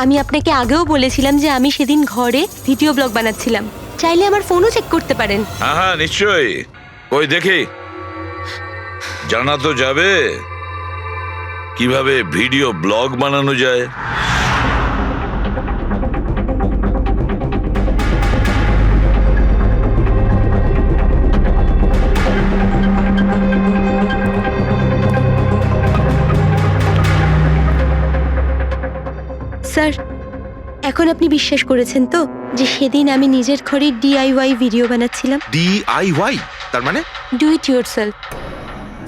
আমি আপনাকে আগেও বলেছিলাম যে আমি সেদিন ঘরে ভিডিও ব্লগ বানাচ্ছিলাম। চাইলে আমার ফোনও চেক করতে পারেন।
হ্যাঁ হ্যাঁ, নিশ্চয়ই। ওই দেখি, জানা তো যাবে কিভাবে ভিডিও ব্লগ বানানো যায়।
স্যার, এখন আপনি বিশ্বাস করেছেন তো যে সেদিন আমি নিজের ঘরে DIY ভিডিও বানাচ্ছিলাম?
DIY তার মানে?
Do it yourself.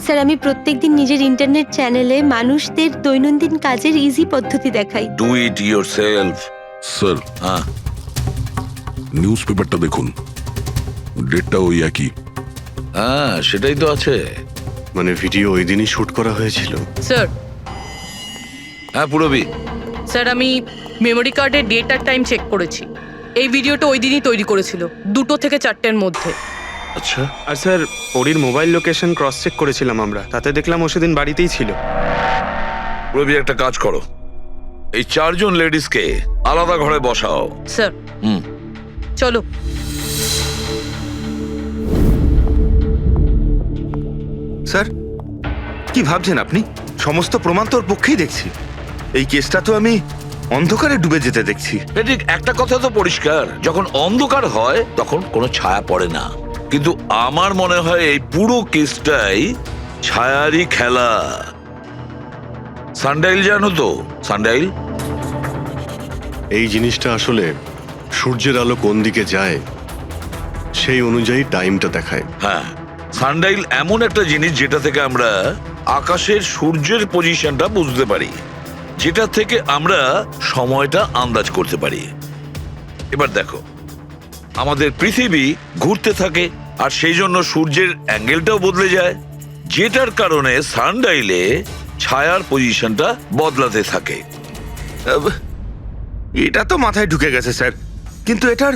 স্যার, আমি প্রত্যেকদিন নিজের ইন্টারনেট চ্যানেলে মানুষদের দৈনন্দিন কাজের ইজি পদ্ধতি দেখাই।
Do it yourself.
স্যার
হ্যাঁ,
নিউজ পেপারটা দেখুন, ডেটটা ওই একই।
হ্যাঁ, সেটাই তো আছে।
মানে ভিডিও ওই দিনই শুট করা হয়েছিল।
স্যার
হ্যাঁ পুরবি,
স্যার আমি মেমোরি কার্ডের ডেট আর টাইম চেক করেছি। এই ভিডিওটা ওই দিনই তৈরি করেছিল, 2টো থেকে 4টের মধ্যে।
আচ্ছা
আর স্যার পরীর মোবাইল লোকেশন ক্রস চেক করেছিলাম আমরা, তাতে দেখলাম ও সেদিন বাড়িতেই ছিল।
পুরবি, একটা কাজ করো, এই 4 জন লেডিসকে আলাদা ঘরে বসাও।
স্যার
হুম,
চলো।
স্যার, কি ভাবছেন আপনি? সমস্ত প্রমাণ তো ওর পক্ষেই দেখছি। এই কেসটা তো আমি অন্ধকারে ডুবে যেতে দেখছি।
ঠিক একটা কথা তো পরিষ্কার, যখন অন্ধকার হয় তখন কোনো ছায়া পড়ে না, কিন্তু আমার মনে হয় এই পুরো কেসটাই ছায়ারই খেলা। সানডাইল জানো তো? সানডাইল
এই জিনিসটা আসলে সূর্যের আলো কোন দিকে যায় সেই অনুযায়ী টাইমটা দেখায়।
হ্যাঁ, সানডাইল এমন একটা জিনিস যেটা থেকে আমরা আকাশের সূর্যের পজিশনটা বুঝতে পারি, যেটা থেকে আমরা সময়টা আন্দাজ করতে পারি। এবার দেখো, আমাদের পৃথিবী ঘুরতে থাকে আর সেই জন্য সূর্যের অ্যাঙ্গেলটাও বদলে যায়, যেটার কারণে সানডাইলে ছায়ার পজিশনটা বদলাতে থাকে।
এটা তো মাথায় ঢুকে গেছে স্যার, কিন্তু এটার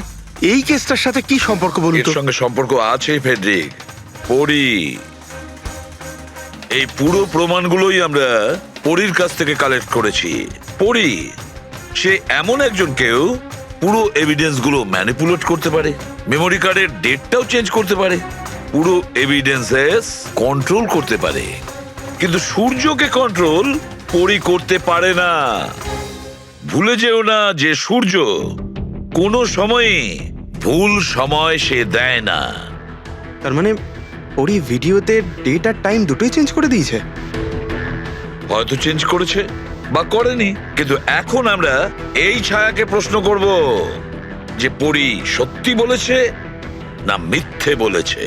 এই কেসটার সাথে কি সম্পর্ক বলুন
এর
তো?
সঙ্গে সম্পর্ক আছে ফেডরিক। পরি, এই পুরো প্রমাণগুলোই আমরা পরীর কাছ থেকে কালেক্ট করেছি। পরি সে এমন একজন কেউ, পুরো এভিডেন্স গুলো ম্যানিপুলেট করতে পারে, মেমোরি কার্ডের ডেটটাও চেঞ্জ করতে পারে, পুরো এভিডেন্সেস কন্ট্রোল করতে পারে, কিন্তু সূর্যকে কন্ট্রোল পরি করতে পারে না। ভুলে যেও না যে সূর্য কোনো সময়ই ভুল সময় সে দেয় না।
তার মানে পরী ভিডিওতে ডেট আর টাইম দুটোই চেঞ্জ করে দিয়েছে।
হয়তো চেঞ্জ করেছে বা করেনি, কিন্তু এখন আমরা এই ছায়াকে প্রশ্ন করব যে পরি সত্যি বলেছে না মিথ্যে বলেছে।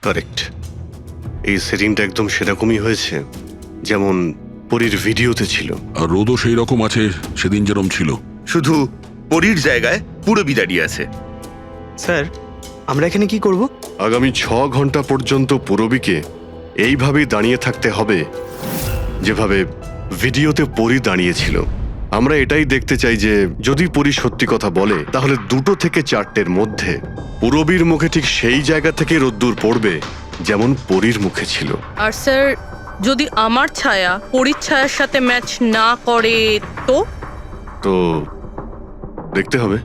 কারেক্ট, এই সেটিংটা একদম সেরকমই হয়েছে যেমন পরীর ভিডিওতে ছিল।
আর রোদও সেই রকম আছে সেদিন যেরকম ছিল।
শুধু পরীর জায়গায় পুরবি দাঁড়িয়ে আছে।
স্যার আমরা এখানে কি করব?
আগামী 6 ঘন্টা পর্যন্ত পুরবীকে এইভাবেই দাঁড়িয়ে থাকতে হবে যেভাবে ভিডিওতে পরী দাঁড়িয়েছিল। আমরা এটাই দেখতে চাই যে যদি পরী সত্যি কথা বলে তাহলে 2টো থেকে 4টের মধ্যে পুরবীর মুখে ঠিক সেই জায়গা থেকে রোদ্দুর পড়বে যেমন পরীর মুখে ছিল।
আর স্যার যদি আমার ছায়া পরীর ছায়ার সাথে ম্যাচ না করে তো?
তো দেখতে হবে।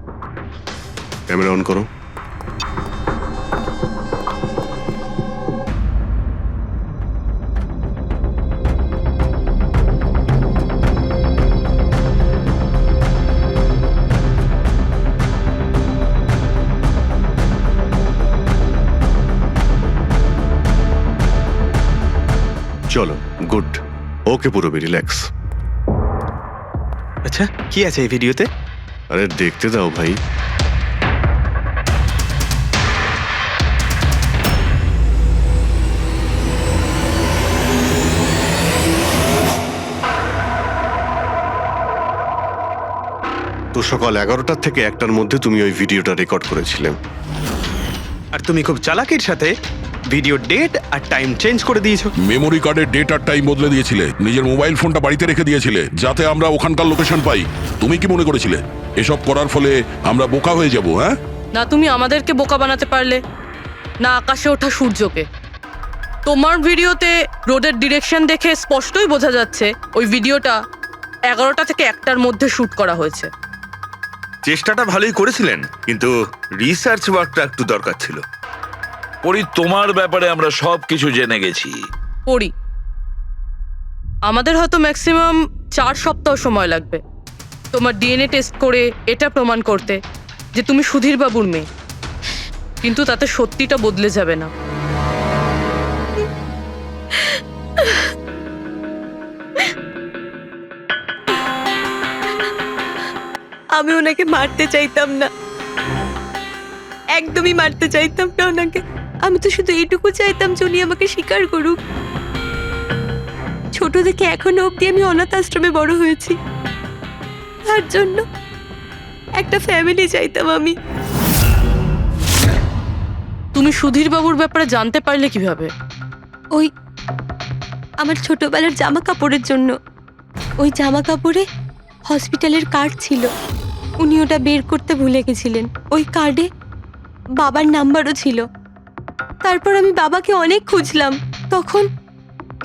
ক্যামেরা অন করো। চলো, গুড। ওকে পুরবী, রিল্যাক্স।
আচ্ছা কি আছে এই ভিডিওতে?
আরে দেখতে দাও ভাই। তো সকাল 11টা থেকে 1টার মধ্যে তুমি ওই ভিডিওটা রেকর্ড করেছিলে।
আর তুমি খুব চালাকির সাথে ভিডিও ডেট আর টাইম চেঞ্জ করে দিয়েছো।
মেমোরি কার্ডের ডেট আর টাইম বদলে দিয়েছিলে, নিজের মোবাইল ফোনটা বাড়িতে রেখে দিয়েছিলে যাতে আমরা ওখানকার লোকেশন পাই। তুমি কি মনে করেছিলে এসব করার ফলে আমরা বোকা হয়ে যাব? হ্যাঁ,
না তুমি আমাদেরকে বোকা বানাতে পারলে, না আকাশে ওঠা সূর্যকে। তোমার ভিডিওতে রোডের ডিরেকশন দেখে স্পষ্টই বোঝা যাচ্ছে ওই ভিডিওটা 11টা থেকে 1টার মধ্যে শুট করা হয়েছে।
চেষ্টাটা ভালোই করেছিলেন, কিন্তু রিসার্চ ওয়ার্কটা একটু দরকার ছিল।
পরি, তোমার ব্যাপারে আমরা সব কিছু জেনে গেছি।
পড়ি, আমাদের হয়তো ম্যাক্সিমাম 4 সপ্তাহ সময় লাগবে তোমার ডিএনএ টেস্ট করে এটা প্রমাণ করতে যে তুমি সুধীর বাবুর মেয়ে, কিন্তু তাতে সত্যিটা বদলে যাবে না।
আমি ওনাকে মারতে চাইতাম না, একদমই মারতে চাইতাম না ওনাকে। আমি তো শুধু এইটুকু চাইতাম যে উনি আমাকে স্বীকার করুক। ছোট থেকে এখনো অবধি আমি অনাথ আশ্রমে বড় হয়েছি, তার জন্য একটা ফ্যামিলি চাইতাম আমি।
তুমি সুধীর বাবুর ব্যাপারে জানতে পারলে কিভাবে?
ওই আমার ছোটবেলার জামা কাপড়ের জন্য। ওই জামা কাপড়ে হসপিটালের কার্ড ছিল, উনি ওটা বের করতে ভুলে গেছিলেন। ওই কার্ডে বাবার নাম্বারও ছিল। তারপর আমি বাবাকে অনেক খুঁজলাম, তখন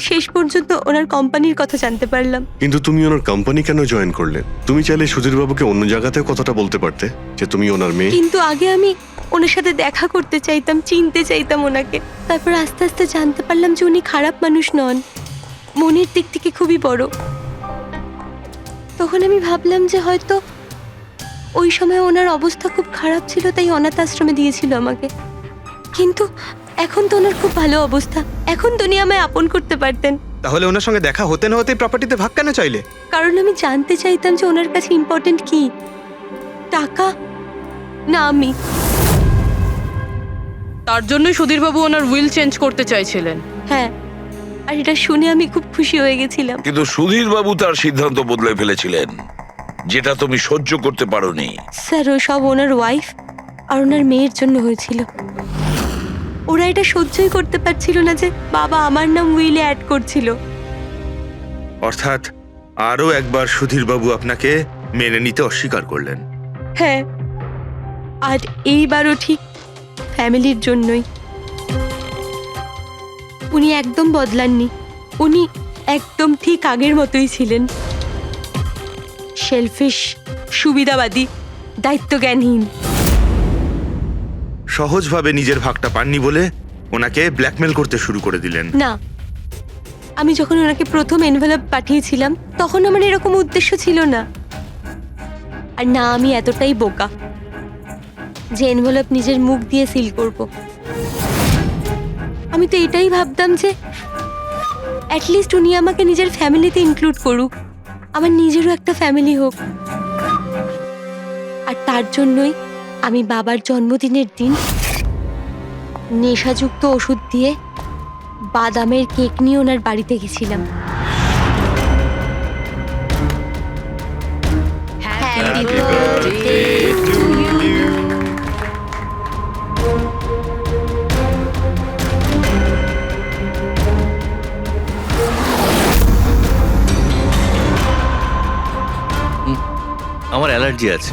শেষ পর্যন্ত ওনার কোম্পানির কথা জানতে পারলাম।
কিন্তু তুমি ওনার কোম্পানি কেন জয়েন করলে? তুমি চাইলে সুধীরবাবুকে অন্য জায়গাতেও কথাটা বলতে পারতে যে তুমি ওনার মেয়ে।
কিন্তু আগে আমি ওনার সাথে দেখা করতে চাইতাম, চিনতে চাইতাম ওনাকে। তারপর আস্তে আস্তে জানতে পারলাম যে উনি খারাপ মানুষ নন, মনের দিক থেকে খুবই বড়। তখন আমি ভাবলাম যে হয়তো ওই সময় ওনার অবস্থা খুব খারাপ ছিল, তাই অনাথ আশ্রমে দিয়েছিল আমাকে। কিন্তু এখন তো ওনার খুব ভালো অবস্থা, এখন তো উনি আমায় আপন করতে পারতেন।
তাহলে ওনার সঙ্গে দেখা হতে না হতেই প্রপার্টিতে ভাগ কেন চাইলে?
কারণ আমি জানতে চাইতাম যে ওনার কাছে ইম্পর্টেন্ট কি, টাকা না আমি।
তার জন্যই সুধীর বাবু ওনার উইল চেঞ্জ করতে চাইছিলেন।
হ্যাঁ, আর এটা শুনে আমি খুব খুশি হয়ে গেছিলাম।
কিন্তু সুধীর বাবু তার সিদ্ধান্ত বদলে ফেলেছিলেন, যেটা তুমি সহ্য করতে পারোনি।
স্যার, ও সব ওনার ওয়াইফ আর ওনার মেয়ের জন্য হয়েছিল। ওরা এটা সহ্যই করতে পারছিল না যে বাবা আমার নাম উইলে অ্যাড করছিল।
অর্থাৎ আরও একবার সুধীরবাবু আপনাকে মেনে নিতে অস্বীকার করলেন।
হ্যাঁ, আর এইবারও ঠিক ফ্যামিলির জন্যই। উনি একদম বদলাননি, উনি একদম ঠিক আগের মতোই ছিলেন। সেলফিশ, সুবিধাবাদী, দায়িত্বজ্ঞানহীন।
সহজভাবে নিজের ভাগটা পাননি বলে ওনাকে ব্ল্যাকমেল করতে শুরু করে দিলেন।
না, আমি যখন ওনাকে প্রথম এনভেলপ পাঠিয়েছিলাম তখন আমার এরকম উদ্দেশ্য ছিল না। আর না আমি এতটাই বোকা যে এনভেলপ নিজের মুখ দিয়ে সিল করব। আমি তো এটাই ভাবতাম যে অ্যাটলিস্ট উনি আমাকে নিজের ফ্যামিলিতে ইনক্লুড করুক, আমার নিজেরও একটা ফ্যামিলি হোক। আর তার জন্যই আমি বাবার জন্মদিনের দিন নেশাযুক্ত ওষুধ দিয়ে বাদামের কেক নিয়ে ওনার বাড়িতে গেছিলাম। Happy birthday to you.
আমার অ্যালার্জি আছে।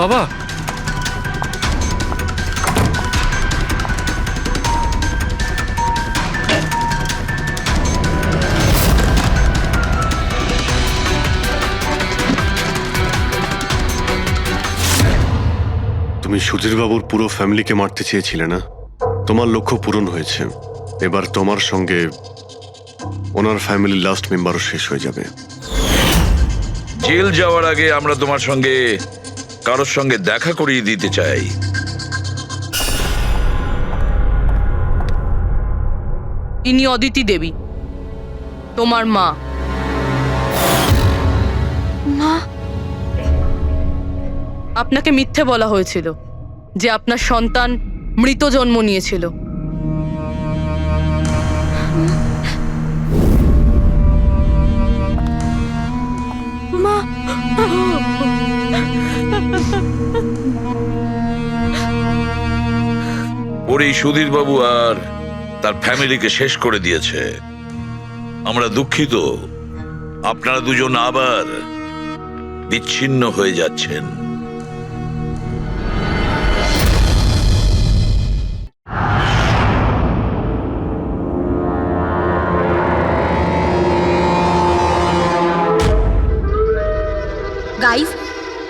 বাবা,
তুমি সুধীরবাবুর পুরো ফ্যামিলিকে মারতে চেয়েছিলে না? তোমার লক্ষ্য পূরণ হয়েছে। এবার তোমার সঙ্গে ওনার ফ্যামিলির লাস্ট মেম্বারও শেষ হয়ে যাবে।
জেল যাওয়ার আগে আমরা তোমার সঙ্গে কারোর সঙ্গে দেখা করিয়ে দিতে চাই।
ইনি অদিতি দেবী, তোমার মা।
মা,
আপনাকে মিথ্যে বলা হয়েছিল যে আপনার সন্তান মৃত জন্ম নিয়েছিল।
মা,
ওর এই সুধীর বাবু আর তার ফ্যামিলিকে শেষ করে দিয়েছে। আমরা দুঃখিত, আপনারা দুজন আবার বিচ্ছিন্ন হয়ে যাচ্ছেন।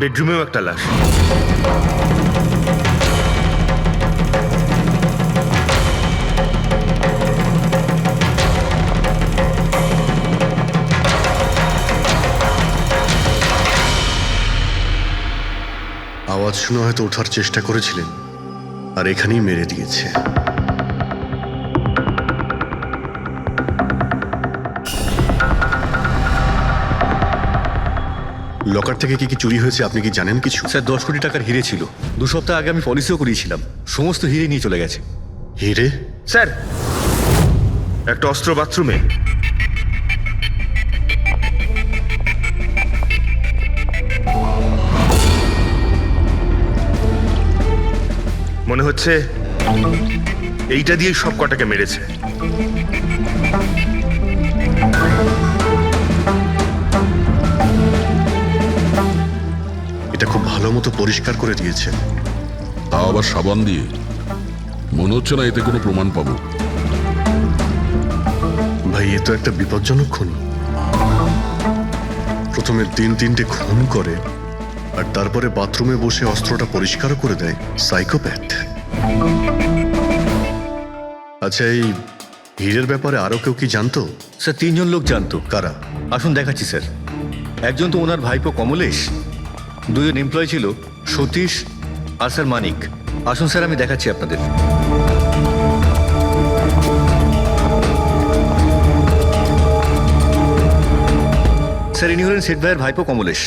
বেডরুমেও একটা লাশ।
আওয়াজ শুনে হয়তো ওঠার চেষ্টা করেছিলেন, আর এখানেই মেরে দিয়েছে। লকার থেকে কি কি চুরি হয়েছে আপনি কি জানেন কিছু?
স্যার 10 কোটি টাকার হিরে ছিল। 2 সপ্তাহ আগে আমি পলিসিও করিয়েছিলাম, সমস্ত হিরে নিয়ে চলে গেছে।
হিরে?
স্যার, একটা অস্ত্র বাথরুমে। মনে হচ্ছে এইটা দিয়ে সব কটাকে মেরেছে।
এটা খুব ভালো মতো পরিষ্কার করে দিয়েছে।
তা আবার সাবান দিয়ে। মনে হচ্ছে না এতে কোনো প্রমাণ পাবো।
ভাই, এ তো একটা বিপজ্জনক খুন। প্রথমে 3-3টে খুন করে, আর তারপরে বাথরুমে বসে অস্ত্রটা পরিষ্কার করে দেয়। সাইকোপ্যাথ। আচ্ছা, এই হীরের ব্যাপারে আরো কেউ কি জানতো?
স্যার 3 জন লোক জানতো।
কারা?
আসুন দেখাচ্ছি স্যার। একজন তো ওনার ভাইপো কমলেশ, 2 জন এমপ্লয় ছিল, সতীশ আর স্যার মানিক। আসুন স্যার, আমি দেখাচ্ছি আপনাদের। স্যার, ইনি হলেন শেঠ ভাইয়ের ভাইপো কমলেশ।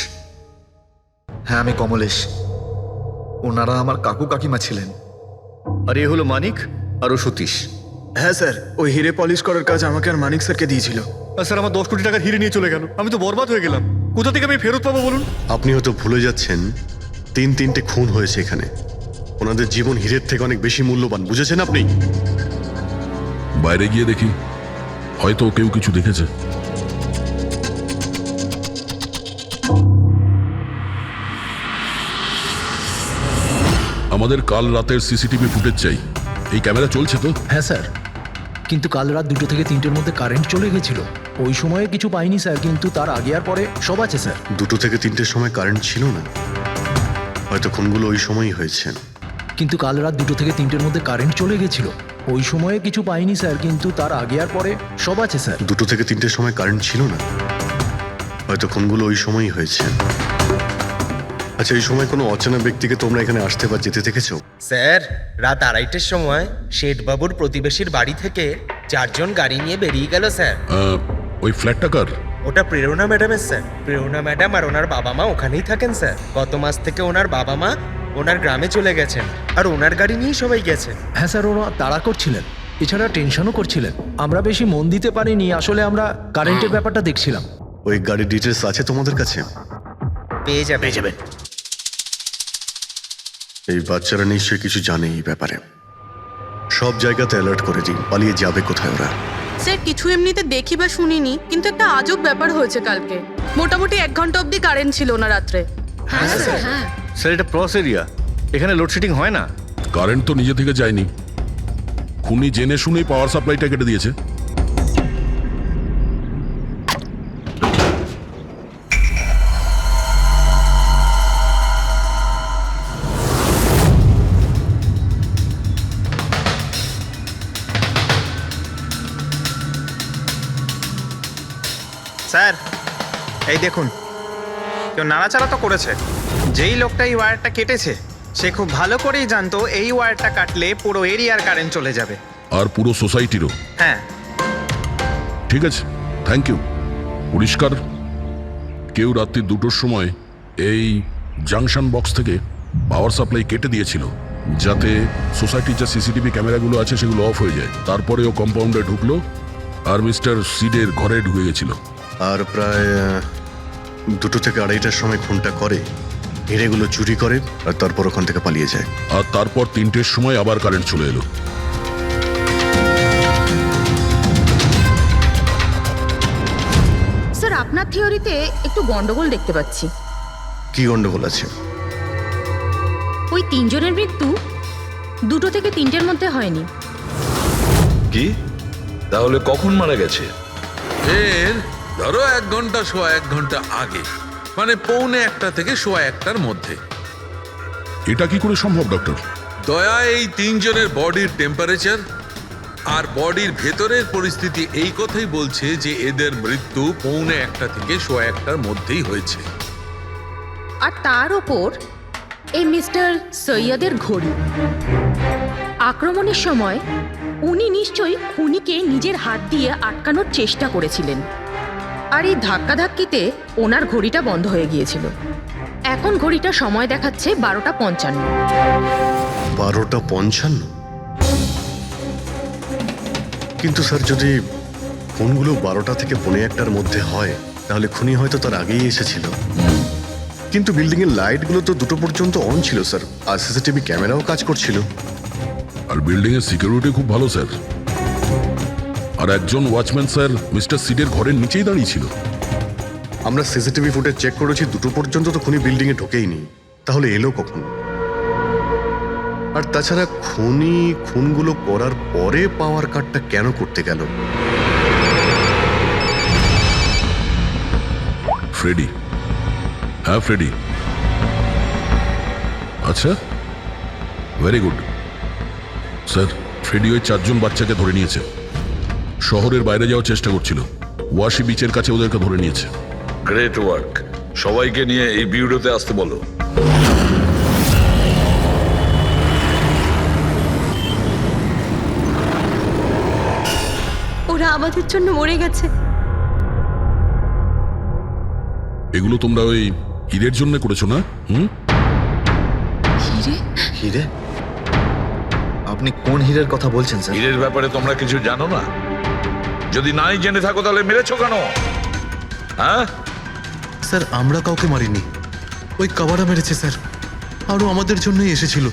হ্যাঁ, আমি কমলেশ। ওনারা আমার কাকু কাকিমা ছিলেন।
আর এ হলো মানিক, আর ও সতীশ।
হ্যাঁ স্যার, ওই হিরে পলিশ করার কাজ আমাকে আর মানিক স্যারকে দিয়েছিল।
আর স্যার, আমার 10 কোটি টাকার হিরে নিয়ে চলে গেল। আমি তো বরবাদ হয়ে গেলাম। কোথা থেকে আমি ফেরত পাবো বলুন?
আপনি হয়তো ভুলে যাচ্ছেন 3-3টে খুন হয়েছে এখানে। ওনাদের জীবন হীরের থেকে অনেক বেশি মূল্যবান, বুঝেছেন আপনি?
বাইরে গিয়ে দেখি, হয়তো কেউ কিছু দেখেছে। আমাদের কাল রাতের সিসিটিভি ফুটেজ চাই। এই ক্যামেরা চলছে তো?
হ্যাঁ স্যার, কিন্তু কাল রাত 2 থেকে 3টের মধ্যে কারেন্ট চলে গেছিল। ওই সময়ে কিছু পাইনি স্যার, কিন্তু তার আগে আর পরে সব আছে স্যার।
2 থেকে 3টের সময় কারেন্ট ছিল না, হয়তো খুনগুলো ওই সময়ই হয়েছে।
কিন্তু কাল রাত 2 থেকে 3টের মধ্যে কারেন্ট চলে গেছিল। ওই সময়ে কিছু পাইনি স্যার, কিন্তু তার আগে আর পরে সব আছে স্যার।
2 থেকে 3টের সময় কারেন্ট ছিল না, হয়তো খুনগুলো ওই সময়ই হয়েছে। আচ্ছা, এই সময় কোনো অচেনা ব্যক্তিকে তোমরা এখানে আসতে বা যেতে দেখেছো?
স্যার, রাত 2:30টার সময় শেঠবাবুর প্রতিবেশীর বাড়ি থেকে 4 জন গাড়ি নিয়ে বেরিয়ে গেল স্যার।
ওই ফ্ল্যাটটা কার?
ওটা প্রেরণা ম্যাডামের স্যার। প্রেরণা ম্যাডাম আর ওনার বাবা মা ওখানেই থাকেন স্যার। গত মাস থেকে ওনার বাবা মা ওনার গ্রামে চলে গেছেন, আর ওনার গাড়ি নিয়েই সবাই গেছেন।
হ্যাঁ স্যার, ওরা তাড়া করছিলেন, এছাড়া টেনশনও করছিলেন। আমরা বেশি মন দিতে পারিনি, আসলে আমরা কারেন্টের ব্যাপারটা দেখছিলাম।
ওই গাড়ির ডিটেলস আছে তোমাদের কাছে?
পেয়ে যাবেন।
এই বাচ্চারা নিশ্চয়ই কিছু জানে এই ব্যাপারে। সব জায়গাতে অ্যালার্ট করে দিন, পালিয়ে যাবে কোথায় ওরা।
স্যার, কিছু এমনিতে দেখি বা শুনিনি, কিন্তু একটা আজব ব্যাপার হয়েছে কালকে। মোটামুটি 1 ঘন্টা অবধি কারেন্ট ছিল না রাত্রে।
হ্যাঁ স্যার, হ্যাঁ।
স্যার, এটা প্রস এরিয়া, এখানে লোডশেডিং হয় না।
কারেন্ট তো নিজে থেকে যায়নি। খুনি জেনে শুনেই পাওয়ার সাপ্লাইটা কেটে দিয়েছে।
স্যার, এই দেখুন, কেউ নাড়াচাড়া তো করেছে। যেই লোকটা এই ওয়্যারটা কেটেছে, সে খুব ভালো করেই জানতো এই ওয়্যারটা কাটলে পুরো এরিয়ার কারেন্ট চলে যাবে।
আর পুরো সোসাইটিরও।
হ্যাঁ।
ঠিক আছে, থ্যাংক ইউ। পরিষ্কার, কেউ রাত্রি 2টোর সময় এই জাংশন বক্স থেকে পাওয়ার সাপ্লাই কেটে দিয়েছিল, যাতে সোসাইটির যে সিসিটিভি ক্যামেরাগুলো আছে সেগুলো অফ হয়ে যায়। তারপরে ও কম্পাউন্ডে ঢুকলো আর মিস্টার সিডের ঘরে ঢুকে গেছিল।
আর প্রায় 2 থেকে 2:30টার সময় খুনটা করে, হিরেগুলো চুরি করে, আর তারপর ওখান থেকে পালিয়ে যায়।
আর তারপর 3টের সময় আবার কারেন্ট চলে এলো।
স্যার, আপনার থিওরিতে একটু গন্ডগোল দেখতে পাচ্ছি।
কি গন্ডগোল আছে?
ওই 3 জনের মৃত্যু 2 থেকে 3টের মধ্যে হয়নি।
কি? তাহলে কখন মারা গেছে?
এর ধরো 1 ঘন্টা 1 ঘন্টা আগে। মানে 1:45 থেকে 1:15 মধ্যে।
এটা কি করে সম্ভব ডক্টর?
দয়া, এই 3 জনের বডির টেম্পারেচার আর বডির ভেতরের পরিস্থিতি এই কথাই বলছে যে এদের মৃত্যু 1:45 থেকে 1:15 মধ্যেই হয়েছে।
আর তার ওপর এই মিস্টার সৈয়দের ঘড়ি। আক্রমণের সময় উনি নিশ্চয়ই খুনিকে নিজের হাত দিয়ে আটকানোর চেষ্টা করেছিলেন, আর এই ধাক্কাধাক্কিতে ওনার ঘড়িটা বন্ধ হয়ে গিয়েছিল। এখন ঘড়িটা সময় দেখাচ্ছে 12:55।
12:55? কিন্তু স্যার, যদি ফোনগুলো 12টা থেকে 1:45টার মধ্যে হয় তাহলে খুনি হয়তো তার আগেই এসেছিল। কিন্তু বিল্ডিং এর লাইটগুলো তো 2টো পর্যন্ত অন ছিল স্যার, আর সিসিটিভি ক্যামেরাও কাজ করছিল।
আর বিল্ডিং এর সিকিউরিটি খুব ভালো স্যার। আর একজন ওয়াচম্যান স্যার মিস্টার সিডের ঘরের নিচেই দাঁড়িয়ে ছিল।
আমরা সিসিটিভি ফুটেজ চেক করেছি, 2টো পর্যন্ত তো খুনি বিল্ডিং এ ঢোকেইনি। তাহলে এলো কখন? আর তাছাড়া খুনি খুনগুলো করার পরে পাওয়ার কার্ডটা কেন করতে গেল?
ফ্রেডি। হ্যাঁ ফ্রেডি। আচ্ছা, ভেরি গুড স্যার। ফ্রেডি ওই 4 জন বাচ্চাকে ধরে নিয়েছে। শহরের বাইরে যাওয়ার চেষ্টা করছিল, ওয়াশি বিচের কাছে ওদেরকে ধরে নিয়েছে।
Great work. সবাইকে নিয়ে এই বিউরোতে আসতে বলো।
ওরা আমাদের জন্য মরে গেছে।
এগুলো তোমরা ওই হীরের জন্য করেছো না?
হিরে?
হিরে? আপনি কোন হীরের কথা বলছেন স্যার?
হীরের ব্যাপারে তোমরা কিছু জানো না? যদি নাই জেনে থাকো তাহলে মেরেছো কেন? হ্যাঁ
স্যার, আমরা কাউকে মারিনি। ওই কাবারা মেরেছে স্যার, আরও আমাদের জন্যই এসেছিল।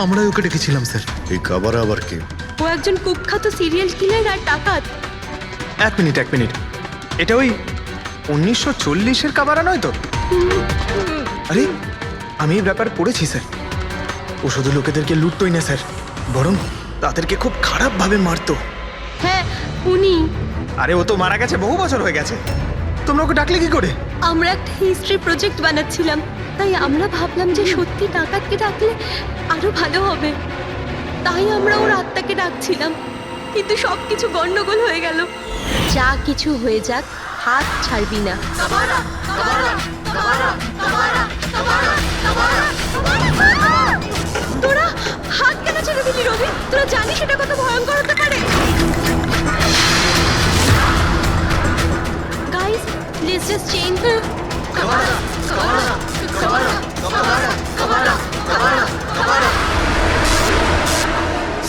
আমরাই ওকে ডেকেছিলাম স্যার।
এই কাবারা আবার কে?
ও একজন কুখ্যাত সিরিয়াল কিলার আর ডাকাত।
এক মিনিট, এটা ওই 1940-এর কাবারা নয় তো? আরে, আমি এই ব্যাপার পড়েছি স্যার। ও শুধু লোকেদেরকে লুটতোই না স্যার, বরং তাদেরকে খুব খারাপভাবে মারতো।
হ্যাঁ, উনি।
আরে, ও তো মারা গেছে, বহু বছর হয়ে গেছে। তোমরা ওকে ডাকলে কি করে?
আমরা একটা হিস্ট্রি প্রজেক্ট বানাচ্ছিলাম, তাই আমরা ভাবলাম যে সত্যি ডাকাতকে ডাকলে আরো ভালো হবে। তাই আমরা ওর আত্মাকে ডাকছিলাম, কিন্তু সবকিছু গন্ডগোল হয়ে গেল। যা কিছু হয়ে যাক, হাত ছাড়বি না। তোরা হাত কেন ছেড়ে দিলি রবি? তোরা জানিস এটা কত ভয়ঙ্কর হতে পারে? Guys, please just change.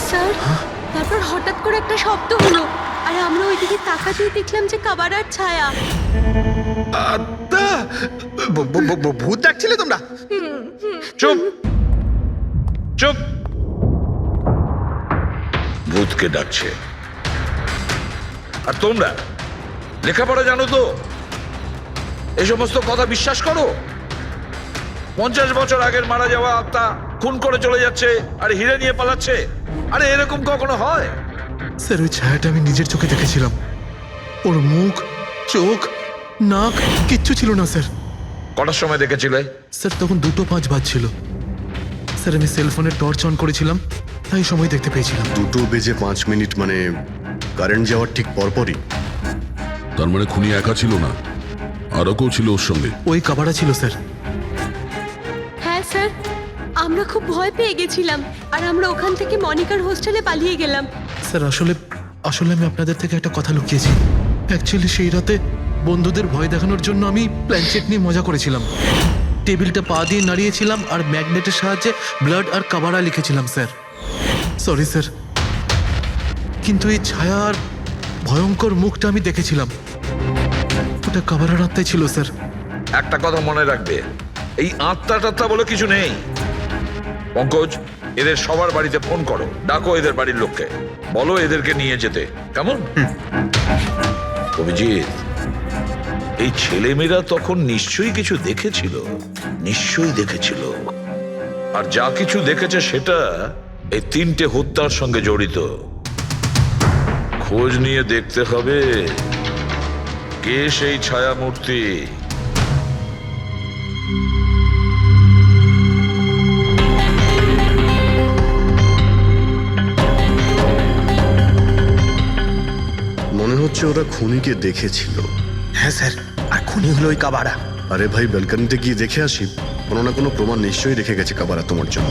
Sir, তারপর হঠাৎ করে একটা শব্দ হলো, আর আমরা ওইদিকে তাকাতেই দেখলাম যে কাবারার ছায়া।
ভূত ডাকছিলে তোমরা?
চুপ চুপ। ভূতকে ডাকছে। আর তোমরা লেখাপড়া জানো তো? এই সমস্ত কথা বিশ্বাস করো? 50 বছর আগের মারা যাওয়া আত্মা খুন করে চলে যাচ্ছে আর হিরে নিয়ে পালাচ্ছে। আরে এরকম কখনো হয়?
স্যার, ওই ছায়াটা আমি নিজের চোখে দেখেছিলাম। ওর মুখ, চোখ, নাক কিচ্ছু ছিল না স্যার।
কটার সময় দেখেছিলে?
স্যার, তখন 2:05 বাজছিল। স্যার, আমি সেলফোনের টর্চ অন করেছিলাম, তাই সময় দেখতে পেয়েছিলাম।
2:05 মানে কারেন্ট যাওয়ার ঠিক পরপরই।
তার মানে খুনি একা ছিল না, আরও কেউ ছিল ওর সঙ্গে।
ওই কাবারা ছিল স্যার।
হ্যাঁ স্যার, আমরা খুব ভয় পেয়ে গেছিলাম, আর আমরা ওখান থেকে মনিকার হোস্টেলে পালিয়ে গেলাম।
স্যার, আসলে আমি আপনাদের থেকে একটা কথা লুকিয়েছি। অ্যাকচুয়ালি সেই রাতে বন্ধুদের ভয় দেখানোর জন্য আমি প্ল্যানচেট নিয়ে মজা করেছিলাম। টেবিলটা পা দিয়ে নাড়িয়েছিলাম আর ম্যাগনেটের সাহায্যে ব্লাড আর কাবারা লিখেছিলাম স্যার। সরি স্যার, কিন্তু এই ছায়া আর ভয়ঙ্কর মুখটা আমি দেখেছিলাম, ওটা কাবারার আত্মাই ছিল স্যার।
একটা কথা মনে রাখবে, এই আত্মা টাত্মা বলে কিছু নেই। পঙ্কজ, এদের সবার বাড়িতে ফোন করো, ডাকো এদের বাড়ির লোককে, বলো এদেরকে নিয়ে যেতে। কেমন? অভিজিৎ, এই ছেলেমেয়েরা তখন নিশ্চয়ই কিছু দেখেছিল, নিশ্চয়ই দেখেছিল। আর যা কিছু দেখেছে সেটা এই 3টে হত্যার সঙ্গে জড়িত। খোঁজ নিয়ে দেখতে হবে কে সেই ছায়া মূর্তি।
হচ্ছে ওরা খুনিকে দেখেছিল।
হ্যাঁ স্যার, আর খুনি হলো ওই কাবারা।
আরে ভাই, ব্যালকনিতে গিয়ে দেখে আসি, কোনো না কোনো প্রমাণ নিশ্চয়ই রেখে গেছে কাবারা তোমার জন্য।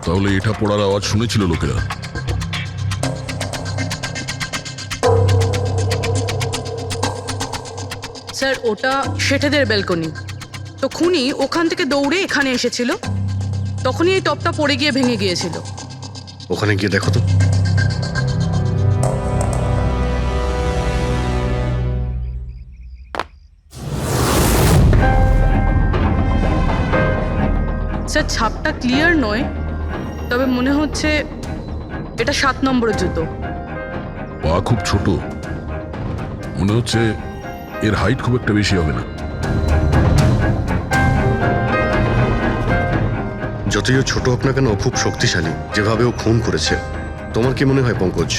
তাহলে এটা পড়ার আওয়াজ শুনেছিল লোকেরা।
স্যার ওটা শেঠেদের ব্যালকনি। তো খুনি ওখান থেকে দৌড়ে এখানে এসেছিল, তখনই এই টপটা পড়ে গিয়ে ভেঙে গিয়েছিল।
ওখানে গিয়ে দেখো তো।
স্যার ছাপটা ক্লিয়ার নয়, তবে মনে হচ্ছে এটা 7 নম্বরের জুতো।
পা খুব ছোট, মনে হচ্ছে এর হাইট খুব একটা বেশি হবে না।
যতই ও ছোট হোক না কেন, ও খুব শক্তিশালী। যেভাবে ও খুন করেছে, তোমার কি মনে হয় পঙ্কজ?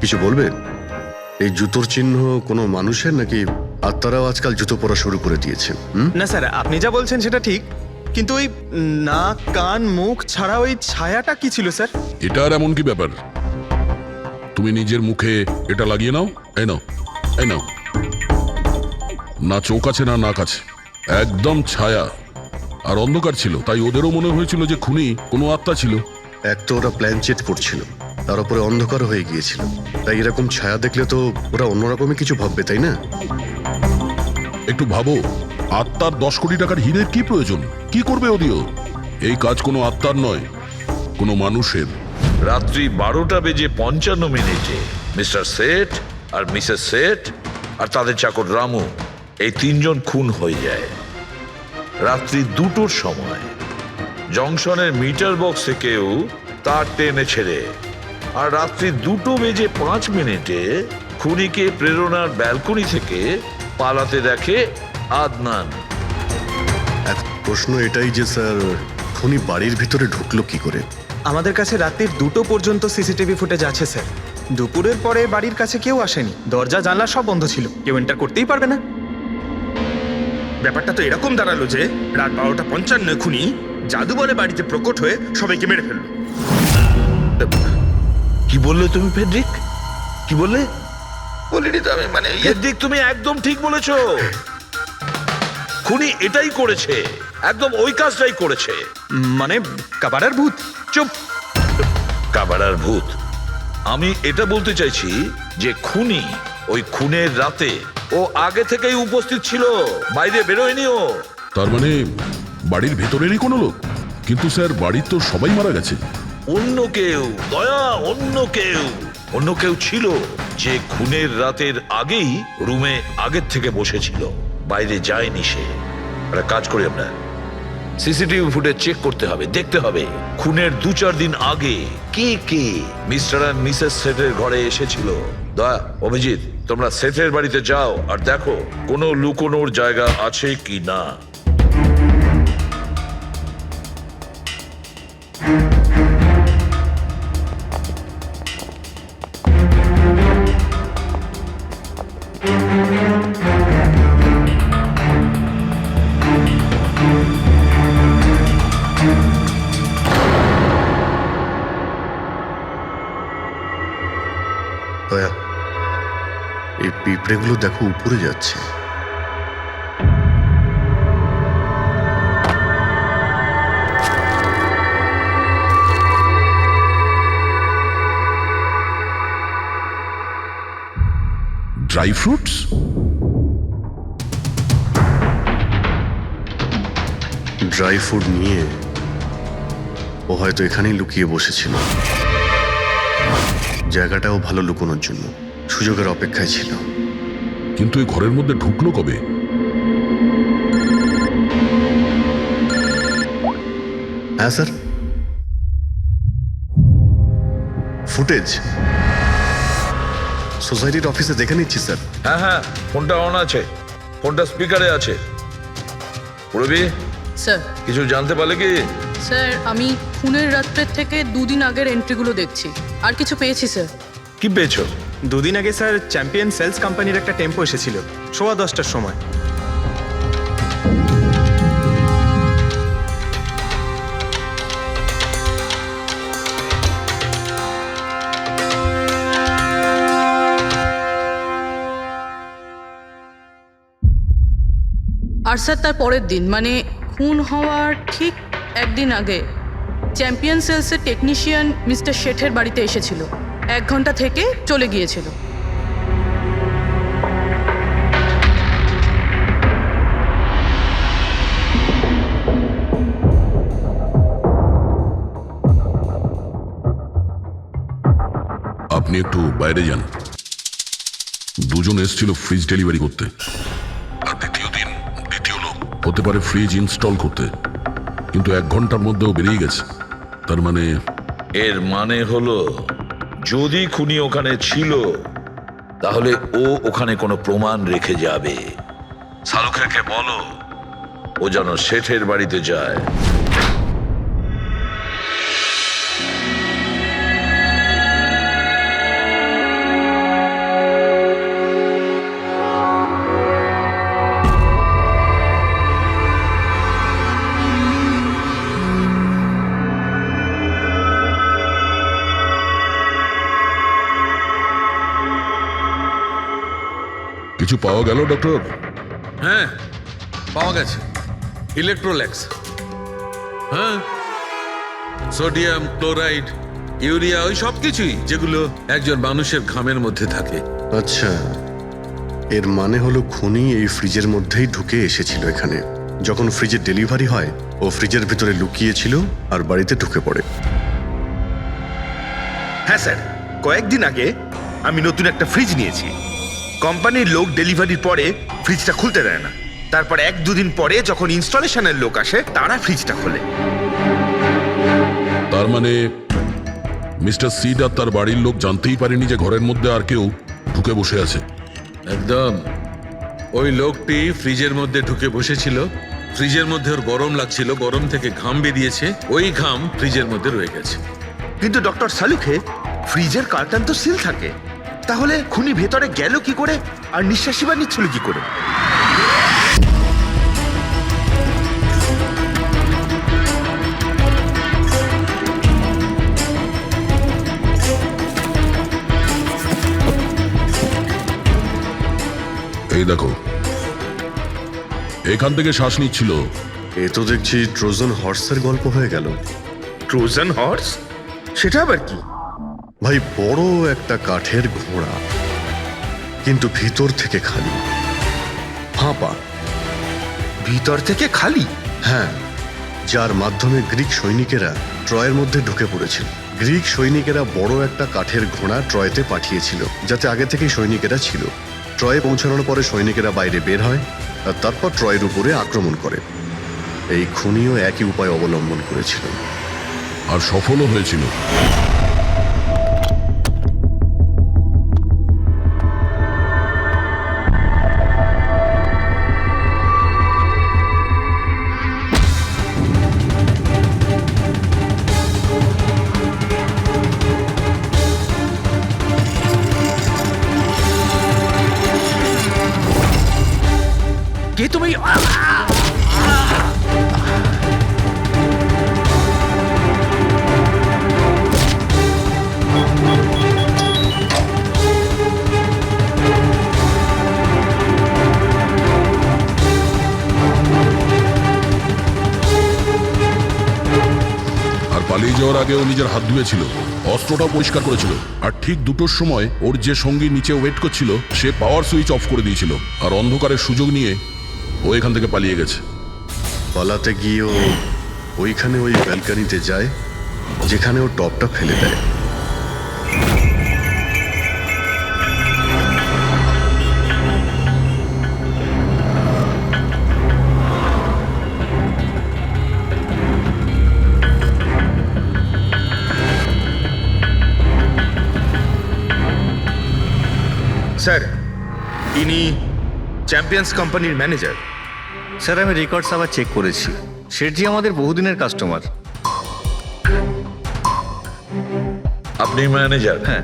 কিছু বলবে? এই জুতোর চিহ্ন কোনো মানুষের, নাকি আত্মারাও আজকাল জুতো পরা শুরু করে দিয়েছে?
না স্যার, আপনি যা বলছেন সেটা ঠিক, কিন্তু ওই নাক, কান, মুখ ছাড়া ওই ছায়াটা কি ছিল স্যার?
এটা আর এমন কি ব্যাপার? তুমি নিজের মুখে এটা লাগিয়ে নাও। এই নাও, এই নাও। না চোখ আছে না নাক আছে, একদম ছায়া। আর অন্ধকার ছিল, তাই ওদেরও মনে হয়েছিল যে খুনি কোনো আত্মা ছিল।
এক তো ওরা প্ল্যান চেট করছিল, তার উপরে অন্ধকার হয়ে গিয়েছিল, তাই এরকম ছায়া দেখলে তো ওরা অন্যরকমই কিছু ভাববে, তাই না?
একটু ভাবো, আত্মার 10 কোটি টাকার হীরের কি প্রয়োজন? কি করবে ওদিও? এই কাজ কোনো আত্মার নয়, কোনো মানুষের।
রাত্রি 12:55 মিস্টার সেঠ আর মিসেস সেঠ আর তাদের চাকর রামু, এই 3 জন খুন হয়ে যায়। রাত্রি 2টোর সময় জংশনের মিটার বক্স থেকেও তার টেনে ছেড়ে, আর রাত্রি 2:05 খুনিকে প্রেরণার ব্যালকনি থেকে পালাতে দেখে আদনান।
এক প্রশ্ন এটাই যে স্যার, খুনি বাড়ির ভিতরে ঢুকলো কি করে?
আমাদের কাছে রাত্রির 2টো পর্যন্ত সিসিটিভি ফুটেজ আছে স্যার। দুপুরের পরে বাড়ির কাছে কেউ আসেনি, দরজা জানলা সব বন্ধ ছিল, কেউ এন্টার করতেই পারবে না।
ব্যাপারটা তো এরকম দাঁড়ালো যে রাত 12:55 খুনি জাদু বলে বাড়িতে প্রকট হয়ে সবাইকে মেরে ফেললো।
কি বললে তুমি ফেডরিক? কি বললে?
বলিনি তো আমি, মানে
ফেডরিক তুমি একদম ঠিক বলেছো। খুনি এটাই করেছে, একদম ওই কাজটাই করেছে।
মানে কাবারার ভূত?
চুপ! কাবারার ভূত? আমি এটা বলতে চাইছি যে খুনি ওই খুনের রাতে ও আগে থেকেই উপস্থিত ছিল, বাইরে বেরোয়নি ও।
তার মানে বাড়ির ভেতরেরই কোনো লোক? কিন্তু স্যার, বাড়ির তো সবাই মারা গেছে।
অন্য কেউ, দয়া, অন্য কেউ ছিল যে খুনের রাতের আগেই রুমে আগের থেকে বসেছিল, বাইরে যায়নি সে। একটা কাজ করি আমরা, সিসিটিভি ফুটেজ চেক করতে হবে, দেখতে হবে খুনের 2-4 দিন আগে কে কে মিস্টার আর মিসেস সেটের ঘরে এসেছিল। দয়া, অভিজিৎ, তোমরা সেটের বাড়িতে যাও আর দেখো কোনো লুকোনোর জায়গা আছে কি না।
দয়া, এই পিঁপড়েগুলো দেখো উপরে যাচ্ছে।
Dry fruits?
ড্রাই ফ্রুট নিয়ে ও হয়তো এখানেই লুকিয়ে বসেছিল। জায়গাটাও ভালো লুকোনোর জন্য, সুযোগের অপেক্ষায় ছিল।
কিন্তু এই ঘরের মধ্যে ঢুকলো কবে?
হ্যাঁ স্যার, ফুটেজ সোসাইটির অফিসে দেখে নিচ্ছি স্যার।
হ্যাঁ হ্যাঁ, ফোনটা অন আছে, ফোনটা স্পিকারে আছে। পড়বি?
স্যার,
কিছু জানতে পারলে কি?
স্যার আমি খুনের রাত্রের থেকে 2 দিন আগের এন্ট্রিগুলো দেখছি, আর কিছু পেয়েছি স্যার।
কি পেয়েছো?
2 দিন আগে স্যার চ্যাম্পিয়ন সেলস কোম্পানির একটা টেম্পো এসেছিল 10:15টার সময়।
আর স্যার তার পরের দিন মানে খুন হওয়ার ঠিক একদিন আগে চ্যাম্পিয়ন সেলসের টেকনিশিয়ান মিস্টার শেঠের বাড়িতে এসেছিল, 1 ঘন্টা থেকে চলে গিয়েছিল।
আপনি একটু বাইরে যান। দুজন এসেছিল ফ্রিজ ডেলিভারি করতে, আর দ্বিতীয় দিন দ্বিতীয় লোক হতে পারে ফ্রিজ ইনস্টল করতে, কিন্তু 1 ঘন্টার মধ্যেও বেরিয়ে গেছে। তার মানে
এর মানে হলো যদি খুনি ওখানে ছিল তাহলে ও ওখানে কোনো প্রমাণ রেখে যাবে। শালুখেরকে বলো ও যেন শেঠের বাড়িতে যায়।
কিছু পাওয়া গেল ডক্টর?
হ্যাঁ, পাওয়া গেছে ইলেকট্রোল্যাক্স। হ্যাঁ, সোডিয়াম ক্লোরাইড, ইউরিয়া, ওই সব কিছুই যেগুলো একজন মানুষের ঘামের মধ্যে থাকে।
আচ্ছা, এর মানে হলো খুনি এই ফ্রিজের মধ্যেই ঢুকে এসেছিল এখানে। যখন ফ্রিজের ডেলিভারি হয় ও ফ্রিজের ভিতরে লুকিয়েছিল আর বাড়িতে ঢুকে পড়ে।
হ্যাঁ স্যার, কয়েকদিন আগে আমি নতুন একটা ফ্রিজ নিয়েছি। কোম্পানির লোক ডেলিভারির পরে ফ্রিজটা খুলতে দেয় না। তারপর 1-2 দিন পরে যখন ইনস্টলেশনের লোক আসে তারা ফ্রিজটা খোলে।
তার মানে মিস্টার সিড আর তার বাড়ির লোক জানতেই পারেনি যে ঘরের মধ্যে আর কেউ ঢুকে বসে আছে।
একদম, ওই লোকটি ফ্রিজের মধ্যে ঢুকে বসেছিল, ফ্রিজের মধ্যে ওর গরম লাগছিল, গরম থেকে ঘাম বেরিয়েছে, ওই ঘাম ফ্রিজের মধ্যে রয়ে গেছে।
কিন্তু ডক্টর সালুখে, ফ্রিজের কার্টন তো সিল থাকে, তাহলে খুনি ভেতরে গেল কি করে আর নিঃশ্বাসই বা নিচ্ছিল কি করে?
এই দেখো, এখান থেকে শ্বাস নিচ্ছিল।
এ তো দেখছি ট্রোজান হর্সের গল্প হয়ে গেল।
Trojan horse? সেটা আবার কি?
ভাই, বড় একটা কাঠের ঘোড়া, কিন্তু ভিতর থেকে খালি, ফাঁপা।
ভিতর থেকে খালি?
হ্যাঁ, যার মাধ্যমে গ্রিক সৈনিকেরা ট্রয়ের মধ্যে ঢুকে পড়েছিল। গ্রিক সৈনিকেরা বড় একটা কাঠের ঘোড়া ট্রয়েতে পাঠিয়েছিল, যাতে আগে থেকেই সৈনিকেরা ছিল। ট্রয়ে পৌঁছানোর পরে সৈনিকেরা বাইরে বের হয় আর তারপর ট্রয়ের উপরে আক্রমণ করে। এই খুনিও একই উপায় অবলম্বন করেছিল
আর সফলও হয়েছিল।
কে তুমি?
পালিয়ে যাওয়ার আগে ও নিজের হাত ধুয়েছিল, অস্ত্রটাও পরিষ্কার করেছিল, আর ঠিক 2টোর সময় ওর যে সঙ্গী নিচে ওয়েট করছিল সে পাওয়ার সুইচ অফ করে দিয়েছিল, আর অন্ধকারের সুযোগ নিয়ে ও এখান থেকে পালিয়ে গেছে।
পালাতে গিয়ে ও ওইখানে ওই ব্যালকানিতে যায় যেখানে ও টপটা ফেলে দেয়।
স্যার, ইনি চ্যাম্পিয়ন্স কোম্পানির ম্যানেজার।
স্যার, আমি রেকর্ডস আবার চেক করেছি। শেঠজি আমাদের বহুদিনের কাস্টমার।
আপনি ম্যানেজার?
হ্যাঁ।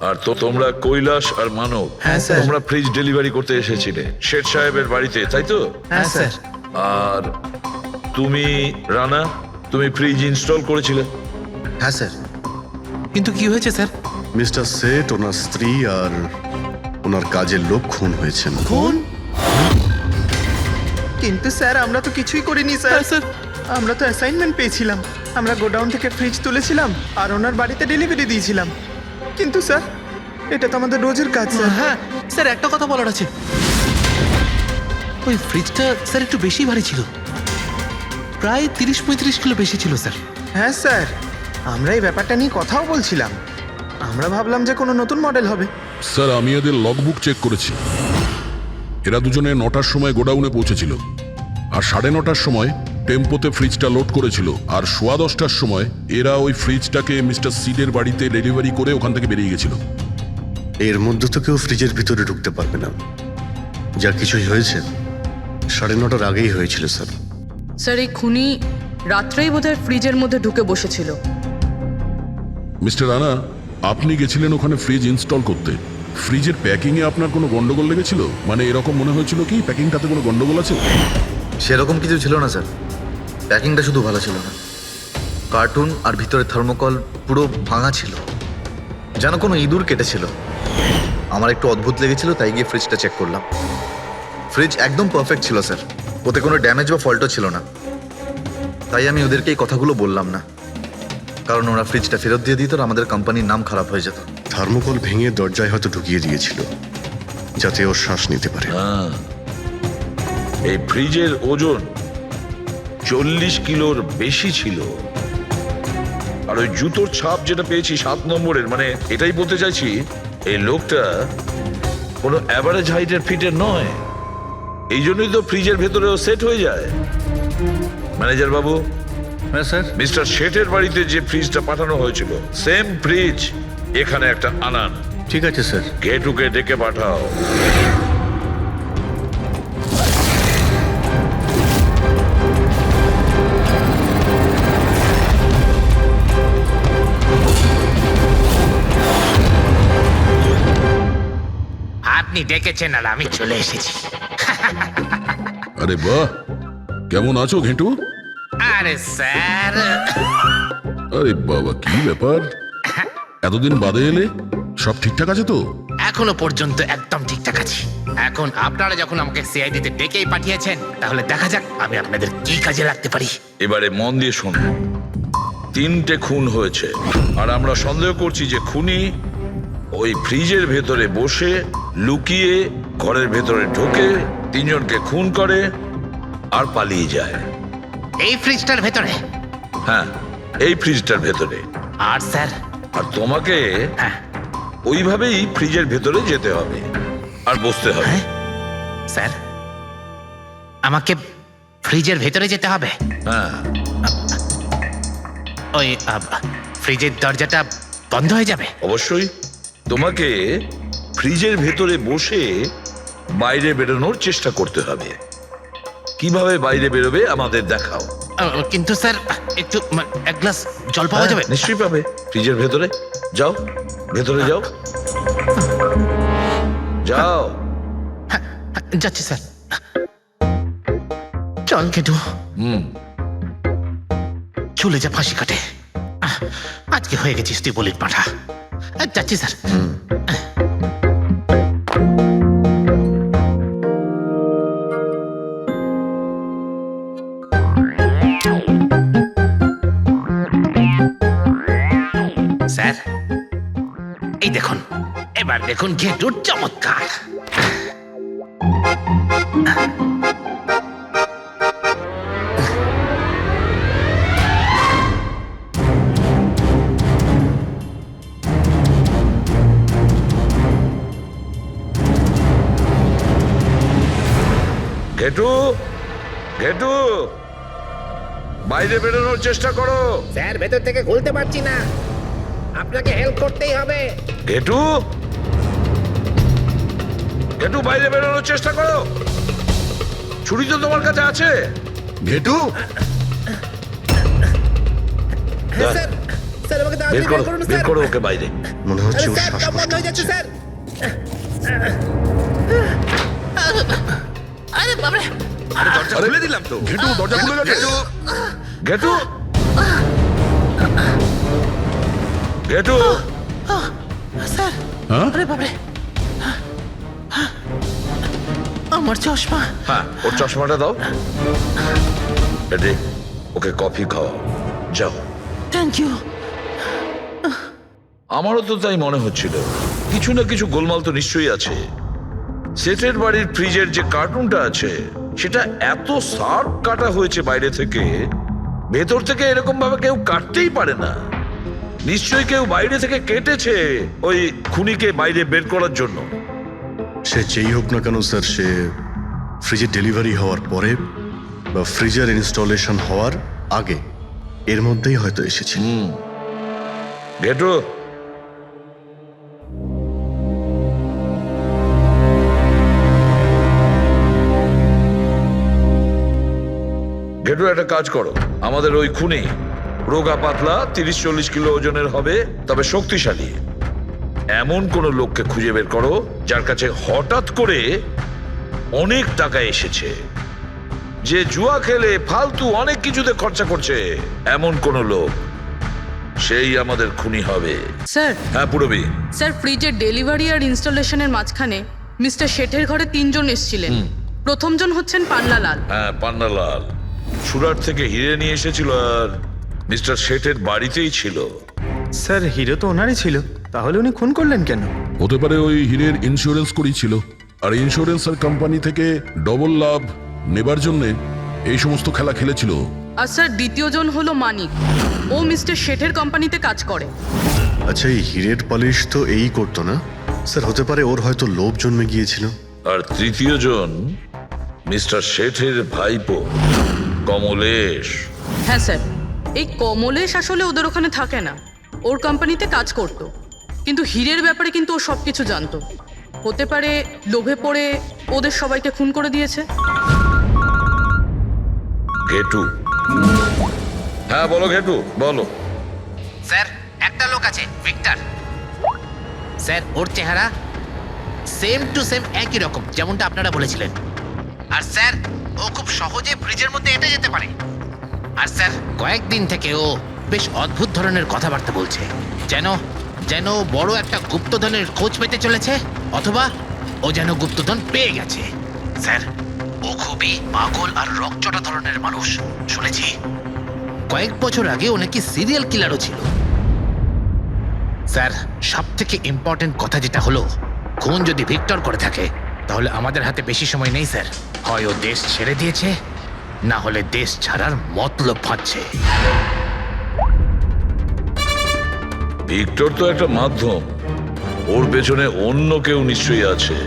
আর তো তোমরা কৈলাস আর মানব,
হ্যাঁ, স্যার।
তোমরা ফ্রিজ ডেলিভারি করতে এসেছিলে শেঠ সাহেবের বাড়িতে, তাই তো?
হ্যাঁ স্যার।
আর তুমি রানা, তুমি ফ্রিজ ইনস্টল করেছিলে?
হ্যাঁ স্যার।
কিন্তু কি হয়েছে স্যার?
মিস্টার সেট, ওনার স্ত্রী আর ওনার কাজের লোক খুন হয়েছেন।
খুন? কিন্তু স্যার আমরা তো কিছুই করিনি স্যার
স্যার
আমরা তো অ্যাসাইনমেন্ট পেয়েছিলাম, আমরা গোডাউন থেকে ফ্রিজ তুলেছিলাম আর ওনার বাড়িতে ডেলিভারি দিয়েছিলাম। কিন্তু স্যার এটা তো আমাদের রোজের কাজ স্যার।
হ্যাঁ স্যার একটা কথা বলার আছে, ওই ফ্রিজটা স্যার একটু বেশি ভারী ছিল, প্রায় 30-35 কিলো বেশি ছিল স্যার।
হ্যাঁ স্যার, আমরা এই ব্যাপারটা নিয়ে কথাও বলছিলাম, আমরা ভাবলাম যে কোনো নতুন মডেল হবে।
স্যার আমি এদের লগবুক চেক করেছি, এরা দুজনে 9টার সময় গোডাউনে পৌঁছেছিল আর 9:30টার সময় টেম্পোতে ফ্রিজটা লোড করেছিল, আর 10:15টার সময় এরা ওই ফ্রিজটাকে মিস্টার সিডের বাড়িতে ডেলিভারি করে ওখান থেকে বেরিয়ে গেছিল।
এর মধ্যে তো কেউ ফ্রিজের ভিতরে ঢুকতে পারবে না, যা কিছুই হয়েছে 9:30টার আগেই হয়েছিল স্যার।
স্যার এই খুনি রাত্রেই বোধহয় ফ্রিজের মধ্যে ঢুকে বসেছিল।
মিস্টার রানা, আপনি গেছিলেন ওখানে ফ্রিজ ইনস্টল করতে, ফ্রিজের প্যাকিংয়ে আপনার কোনো গন্ডগোল লেগেছিল? মানে এরকম মনে হয়েছিল কি প্যাকিংটাতে কোনো গন্ডগোল আছে?
সেরকম কিছু ছিল না স্যার, প্যাকিংটা শুধু ভালো ছিল না, কার্টুন আর ভিতরে থার্মোকল পুরো ভাঙা ছিল, যেন কোনো ইঁদুর কেটেছিল। আমার একটু অদ্ভুত লেগেছিল, তাই গিয়ে ফ্রিজটা চেক করলাম। ফ্রিজ একদম পারফেক্ট ছিল স্যার, ওতে কোনো ড্যামেজ বা ফল্টও ছিল না। তাই আমি ওদেরকে এই কথাগুলো বললাম না, কারণ ওরা ফ্রিজটা ফেরত দিয়ে দিত আর আমাদের কোম্পানির নাম খারাপ হয়ে যেত।
থার্মোকল ভেঙে দরজায় হয়তো ঢুকিয়ে দিয়েছিল যাতে ও শ্বাস নিতে পারে।
হ্যাঁ, এই ফ্রিজের ওজন 40 কিলোর বেশি ছিল। আর ওই জুতোর ছাপ যেটা পেয়েছি 7 নম্বরের, মানে এটাই বলতে চাইছি এই লোকটা কোনো অ্যাভারেজ হাইটের ফিটের নয়। এই জন্যই তো ফ্রিজের ভেতরেও সেট হয়ে যায়। ম্যানেজার বাবু,
হ্যাঁ স্যার।
মিস্টার শেঠের বাড়িতে যে ফ্রিজটা পাঠানো হয়েছিল সেম ফ্রিজ এখানে একটা আনান।
ঠিক আছে স্যার।
ঘেটুকে ডেকে পাঠাও।
আপনি ডেকেছেন আর আমি চলে এসেছি।
আরে বাহ, কেমন আছো ঘেটু?
আরে স্যার,
আরে বাবা, কি ব্যাপার, এতদিন বাদে এলে? সব ঠিকঠাক আছে তো?
এখনো পর্যন্ত একদম ঠিকঠাক আছি। এখন আপনারা যখন আমাকে সিআইডিতে ডেকেই পাঠিয়েছেন, তাহলে দেখা যাক আমি আপনাদের কি কাজে লাগতে পারি।
এবারে মন দিয়ে শুনুন। 3টে খুন হয়েছে আর আমরা সন্দেহ করছি যে খুনি ওই ফ্রিজের ভেতরে বসে লুকিয়ে ঘরের ভেতরে ঢোকে, 3 জনকে খুন করে আর পালিয়ে যায়।
এই ফ্রিজটার ভেতরে?
হ্যাঁ, এই ফ্রিজটার ভেতরে।
আর স্যার?
আর তোমাকে
হ্যাঁ,
ওইভাবেই ফ্রিজের ভেতরে যেতে হবে আর বসতে হবে।
স্যার আমাকে ফ্রিজের ভেতরে যেতে হবে?
হ্যাঁ।
ওই ফ্রিজের দরজাটা বন্ধ হয়ে যাবে?
অবশ্যই। তোমাকে ফ্রিজের ভেতরে বসে বাইরে বেরোনোর চেষ্টা করতে হবে। কিভাবে বাইরে বেরোবে আমাদের দেখাও।
কিন্তু স্যার একটু এক গ্লাস জল পাওয়া যাবে?
নিশ্চয়ই পাবে। ফ্রিজের ভেতরে যাও, ভেতরে যাও, যাও।
যাচ্ছি স্যার। চল কেটু, চলে যা ফাঁসি কাটে। আজকে হয়ে গেছিস তুই বলির পাঠা। যাচ্ছি স্যার। স্যার এই দেখুন, এবার দেখুন ঘেটুর চমৎকার।
ঘেটু, ঘেটু, বাইরে বেরোনোর চেষ্টা করো।
স্যার ভেতর থেকে খুলতে পারছি না, আপনাকে হেল্প করতেই হবে।
ঘেটু, ঘেটু, বাইরে বেরোনোর চেষ্টা করো। ছুরি তো তোমার কাছে আছে।
ঘেটু,
স্যার, স্যার আমাকে
বের করো, বের করো ওকে বাইরে।
মনে হচ্ছে ওর শ্বাসকষ্ট
হয়ে যাচ্ছে
হচ্ছে।
স্যার। আরে বাবা,
দরজা খুলে দিলাম তো।
ঘেটু, দরজা খুলে গেছে।
ঘেটু, ঘেটু,
স্যার,
হ্যাঁ?
আরে বাবা,
আমার চশমা।
হ্যাঁ, ওর চশমাটা দাও। ওকে কফি খাওয়াও, যাও।
Thank you.
আমারও তো তাই মনে হচ্ছিল, কিছু না কিছু গোলমাল তো নিশ্চয়ই আছে। সেটের বাড়ির ফ্রিজের যে কার্টুনটা আছে সেটা এত শার্প কাটা হয়েছে বাইরে থেকে, ভেতর থেকে এরকম ভাবে কেউ কাটতেই পারে না। নিশ্চয়ই কেউ বাইরে থেকে কেটেছে ওই খুনিকে বাইরে বের করার জন্য।
সে যেই হোক না কেন স্যার, সে ফ্রিজের ডেলিভারি হওয়ার পরে বা ফ্রিজার ইনস্টলেশন হওয়ার আগে এর মধ্যেই হয়তো এসেছে।
গেটো, গেটো একটা কাজ করো, আমাদের ওই খুনি রোগা পাতলা 30-40 কিলো ওজনের হবে, তবে শক্তিশালী এমন কোন লোককে খুঁজে বের করো যার কাছে হঠাৎ করে অনেক টাকা এসেছে, যে জুয়া খেলে ফালতু অনেক কিছুতে খরচা করছে, এমন কোন লোক, সেই আমাদের খুনি হবে।
স্যার,
হ্যাঁ পুরবী।
স্যার, ফ্রিজের ডেলিভারি আর ইনস্টলেশনের মাঝখানে মিস্টার শেঠের ঘরে 3 জন এসেছিলেন। প্রথমজন হচ্ছেন পান্নালাল।
হ্যাঁ, পান্নালাল সুরাট থেকে হিরে নিয়ে এসেছিল আর মিস্টার শেঠের বাড়িতেই ছিল।
স্যার, হিরো তো ওনারই ছিল, তাহলে উনি খুন করলেন কেন?
হতে পারে ওই হীরের ইন্স্যুরেন্স করেছিল, আর ইন্স্যুরেন্সের কোম্পানি থেকে ডবল লাভ নেবার জন্য এই সমস্ত খেলা খেলেছিল।
আর স্যার, দ্বিতীয়জন হলো মানিক। ও মিস্টার শেঠের কোম্পানিতে কাজ করে।
আচ্ছা, এই হীরের পালিশ তো এই করতো না স্যার? হতে পারে ওর হয়তো লোভ জন্মে গিয়েছিল।
আর তৃতীয় জন মিস্টার শেঠের ভাইপো কমলেশ।
হ্যাঁ স্যার, এই কমলেশ আসলে ওদের ওখানে থাকে না, ওর কোম্পানিতে কাজ করত, কিন্তু হীরের ব্যাপারে কিন্তু ও সবকিছু জানতো। হতে পারে লোভে পড়ে ওদের সবাইকে খুন করে দিয়েছে।
ঘেটু। হ্যাঁ বলো ঘেটু, বলো।
স্যার, একটা লোক আছে, ভিক্টর স্যার। ওর চেহারা সেম টু সেম একই রকম যেমনটা আপনারা বলেছিলেন। আর স্যার, ও খুব সহজে ফ্রিজের মধ্যে এঁটে যেতে পারে। আর স্যার, কয়েকদিন থেকে ও বেশ অদ্ভুত ধরনের কথাবার্তা বলছে, যেন যেন বড় একটা গুপ্তধনের খোঁজ পেতে চলেছে, অথবা ও যেন গুপ্তধন পেয়ে গেছে। স্যার, ও খুবই পাগল আর রকচটা ধরনের মানুষ। শুনেছি কয়েক বছর আগে ও নাকি সিরিয়াল কিলারও ছিল। স্যার, সব থেকে ইম্পর্টেন্ট কথা যেটা হলো, খুন যদি ভিক্টর করে থাকে তাহলে আমাদের হাতে বেশি সময় নেই স্যার। হয় ও দেশ ছেড়ে দিয়েছে, না হলে দেশ ছাড়ার মতলব ভাবছে।
ভিক্টর তো একটা মাধ্যম, ওর পেছনে অন্য কেউ নিশ্চয়ই আছে।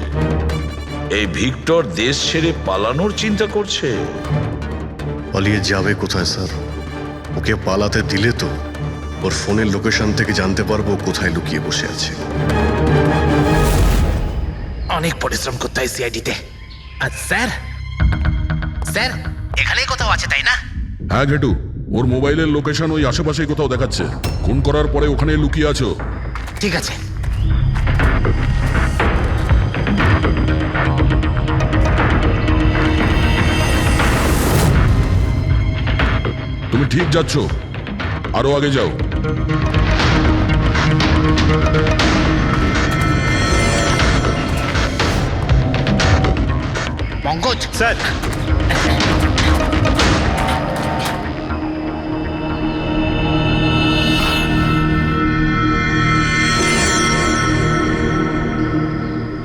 এই ভিক্টর দেশ ছেড়ে পালানোর চিন্তা করছে।
পালিয়ে যাবে কোথায় স্যার? ওকে পালাতে দিলে তো ওর ফোনের লোকেশন থেকে জানতে পারবো কোথায় লুকিয়ে বসে আছে।
অনেক পরিশ্রম করতে হয় সিআইডিতে। আর স্যার, স্যার এখানেই কোথাও আছে তাই না?
হ্যাঁ ঘেটু, ওর মোবাইলের লোকেশন ওই আশেপাশেই কোথাও দেখাচ্ছে। খুন করার পরে ওখানে লুকিয়ে আছো।
ঠিক আছে।
তুমি ঠিক যাচ্ছ, আরো আগে যাও।
পঙ্কজ।
স্যার,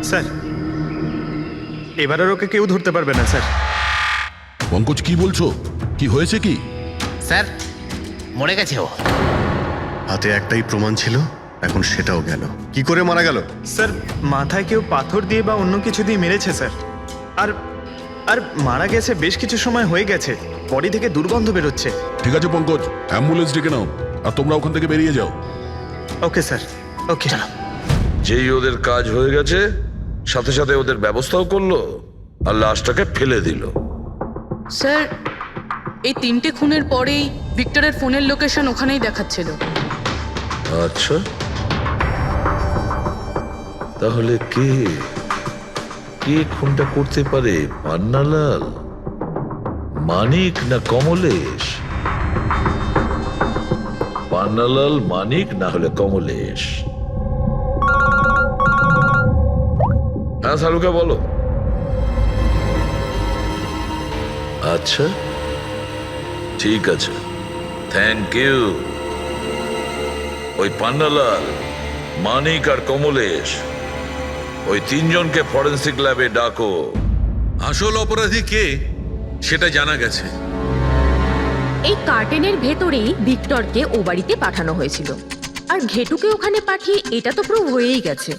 স্যার, এবার আর ওকে কেউ ধরতে পারবে না স্যার।
পঙ্কজ, কি বলছো? কি হয়েছে কি?
স্যার, মরে গেছে ও।
হাতে একটাই প্রমাণ ছিল, এখন সেটাও গেল। কি করে মারা গেল?
স্যার, মাথায় কেউ পাথর দিয়ে বা অন্য কিছু দিয়ে মেরেছে স্যার। আর আর মারা গেছে বেশ কিছু সময় হয়ে গেছে, বডি থেকে দুর্গন্ধ বেরোচ্ছে।
ঠিক আছে পঙ্কজ, অ্যাম্বুলেন্স ডেকে নাও আর তোমরা ওখান থেকে বেরিয়ে যাও।
ওকে স্যার, ওকে।
যেই ওদের কাজ হয়ে গেছে, সাথে সাথে ওদের ব্যবস্থাও করলো আর লাশটাকে ফেলে দিল।
স্যার, এই 3টে খুনের পরেই ভিক্টরের ফোনের লোকেশন ওখানেই দেখাচ্ছিল।
আচ্ছা, তাহলে কে কে খুনটা করতে পারে? পান্নালাল, মানিক না কমলেশ? পান্নালাল, মানিক না হলে কমলেশ। হ্যাঁ সালুকা, বলো। আচ্ছা, ঠিক আছে, থ্যাংক ইউ। ওই পান্নালাল, মানিক আর কমলেশ, ওই তিনজনকে ফরেন্সিক ল্যাবে ডাকো।
আসল অপরাধী কে সেটা জানা গেছে।
এই কার্টেনের ভেতরেই ভিক্টরকে ও বাড়িতে পাঠানো হয়েছিল, আর ঘেটুকে ওখানে পাঠিয়ে এটা তো প্রুভ হয়েই গেছে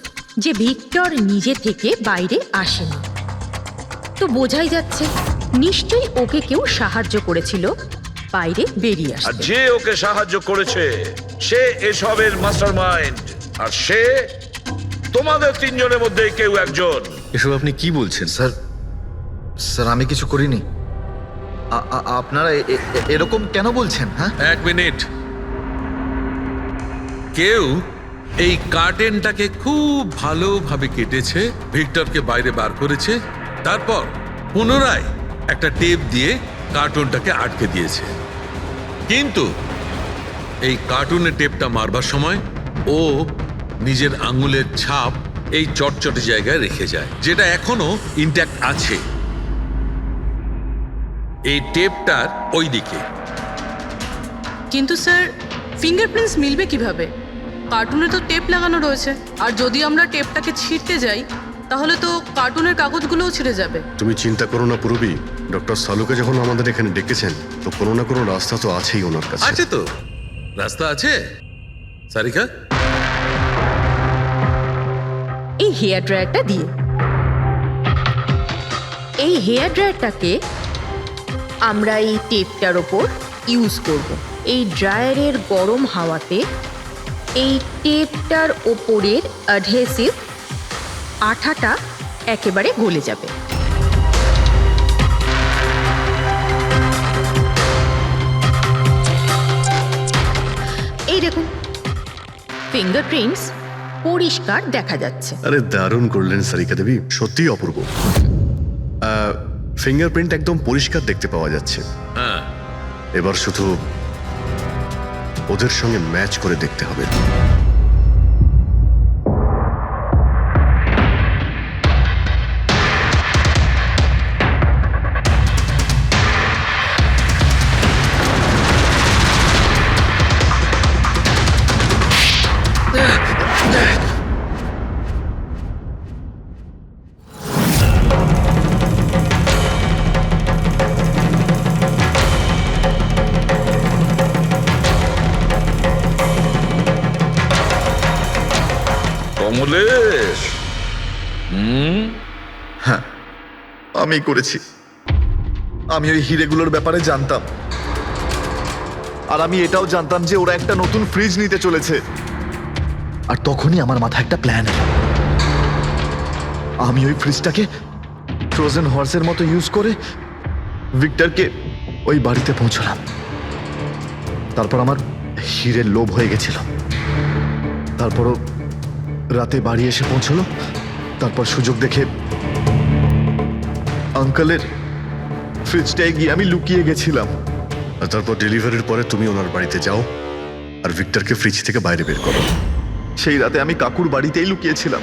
যে ভিক্টর নিজে থেকে বাইরে আসেনি। তো বোঝাই যাচ্ছে নিশ্চয়ই ওকে কেউ সাহায্য করেছিল বাইরে বেরিয়ে
আর
আসতে।
যে ওকে সাহায্য করেছে সে এসবের মাস্টারমাইন্ড, আর সে তোমাদের তিনজনের মধ্যে কেউ একজন।
এসব আপনি কি বলছেন?
স্যার স্যার আমি কিছু করিনি। আপনারা এরকম কেন বলছেন? হ্যাঁ,
এক মিনিট। কেউ এই কার্টেনটাকে খুব ভালোভাবে কেটেছে, ভিক্টরকে বাইরে বার করেছে, তারপর পুনরায় একটা টেপ দিয়ে কার্টুনটাকে আটকে দিয়েছে। কিন্তু এই কার্টুনের টেপটা মারবার সময় ও নিজের আঙুলের ছাপ এই চটচটে জায়গায় রেখে যায়, যেটা এখনো ইনট্যাক্ট আছে। এই টেপটার ওই দিকে।
কিন্তু স্যার, ফিঙ্গারপ্রিন্টস মিলবে কিভাবে? কার্টুনে তো টেপ লাগানো রয়েছে, আর যদি আমরা টেপটাকে ছিঁড়তে যাই তাহলে তো কার্টুনের কাগজগুলোও ছিঁড়ে যাবে।
তুমি চিন্তা করো না পুরবী, ডক্টর সালুকে যখন আমাদের এখানে ডেকেছেন তো কোনো না কোনো রাস্তা তো আছেই ওনার কাছে।
আছে তো, রাস্তা আছে। সারিকা,
এই হেয়ার ড্রায়ারটা দিয়ে, এই হেয়ার ড্রায়ারটাকে আমরা এই টেপটার ওপর ইউজ করব। এই ড্রায়ারের গরম হাওয়াতে এই টেপটার ওপরের অ্যাডহেসিভ আঠাটা একেবারে গলে যাবে। এই দেখুন, ফিঙ্গারপ্রিন্টস পরিষ্কার দেখা যাচ্ছে।
আরে দারুণ করলেন সারিকা দেবী, সত্যিই অপূর্ব। ফিঙ্গারপ্রিন্ট একদম পরিষ্কার দেখতে পাওয়া যাচ্ছে।
হ্যাঁ,
এবার শুধু ওদের সঙ্গে ম্যাচ করে দেখতে হবে।
কমলেশ,
হ্যাঁ আমি করেছি। আমি ওই হিরেগুলোর ব্যাপারে জানতাম, আর আমি এটাও জানতাম যে ওরা একটা নতুন ফ্রিজ নিতে চলেছে। আর তখনই আমার মাথায় একটা প্ল্যান এলো। আমি ওই ফ্রিজটাকে ফ্রোজেন হর্সের মতো ইউজ করে ভিক্টরকে ওই বাড়িতে পৌঁছলাম। তারপর আমার হিরের লোভ হয়ে গেছিল। তারপরও রাতে বাড়ি এসে পৌঁছলো। তারপর সুযোগ দেখে আঙ্কেলের ফ্রিজটায় গিয়ে আমি লুকিয়ে গেছিলাম।
আর তারপর ডেলিভারির পরে তুমি ওনার বাড়িতে যাও আর ভিক্টরকে ফ্রিজ থেকে বাইরে বের করো।
সেই রাতে আমি কাকুর বাড়িতেই লুকিয়েছিলাম।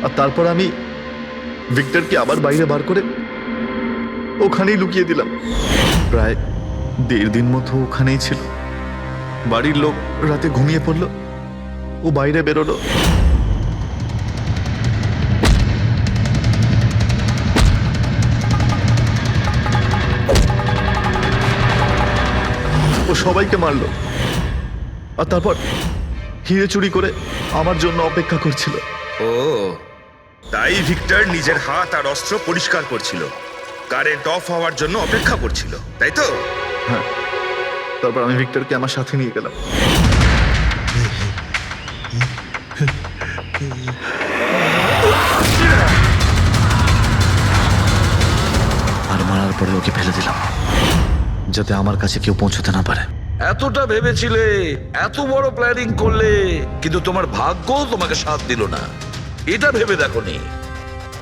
আর তারপর আমি ভিক্টরকে আবার বাইরে বার করে ওখানেই লুকিয়ে দিলাম। প্রায় 1.5 দিন মতো ওখানেই ছিল। বাড়ির লোক রাতে ঘুমিয়ে পড়লো, ও বাইরে বেরোলো। ও সবাইকে মারলো, আর তারপর হিরে চুরি করে আমার জন্য অপেক্ষা করছিল।
ও, তাই ভিক্টর নিজের হাত আর অস্ত্র পরিষ্কার করছিল, কারেন্ট অফ হওয়ার জন্য অপেক্ষা করছিল, তাই তো?
হ্যাঁ, তারপর আমি ভিক্টরকে আমার সাথে নিয়ে গেলাম। আর মারার পরে ওকে ফেলে দিলাম, যাতে আমার কাছে কেউ পৌঁছতে না পারে।
এতটা ভেবেছিলে, এত বড় প্ল্যানিং করলে, কিন্তু তোমার ভাগ্য তোমাকে সাথ দিল না। এটা ভেবে দেখোনি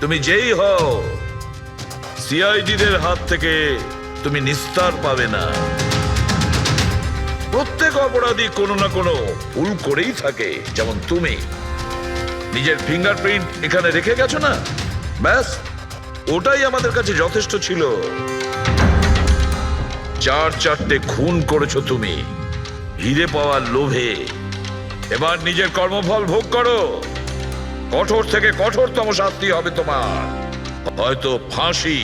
তুমি যেই হও সিআইডিদের হাত থেকে তুমি নিস্তার পাবে না। প্রত্যেক অপরাধী কোনো না কোনো ভুল করেই থাকে, যেমন তুমি। নিজের ফিঙ্গারপ্রিন্ট এখানে রেখে গেছো না, ব্যাস ওটাই আমাদের কাছে যথেষ্ট ছিল। 4 খুন করেছো তুমি হিরে পাওয়ার লোভে। এবার নিজের কর্মফল ভোগ করো। কঠোর থেকে কঠোরতম শাস্তি হবে তোমার, হয়তো ফাঁসি।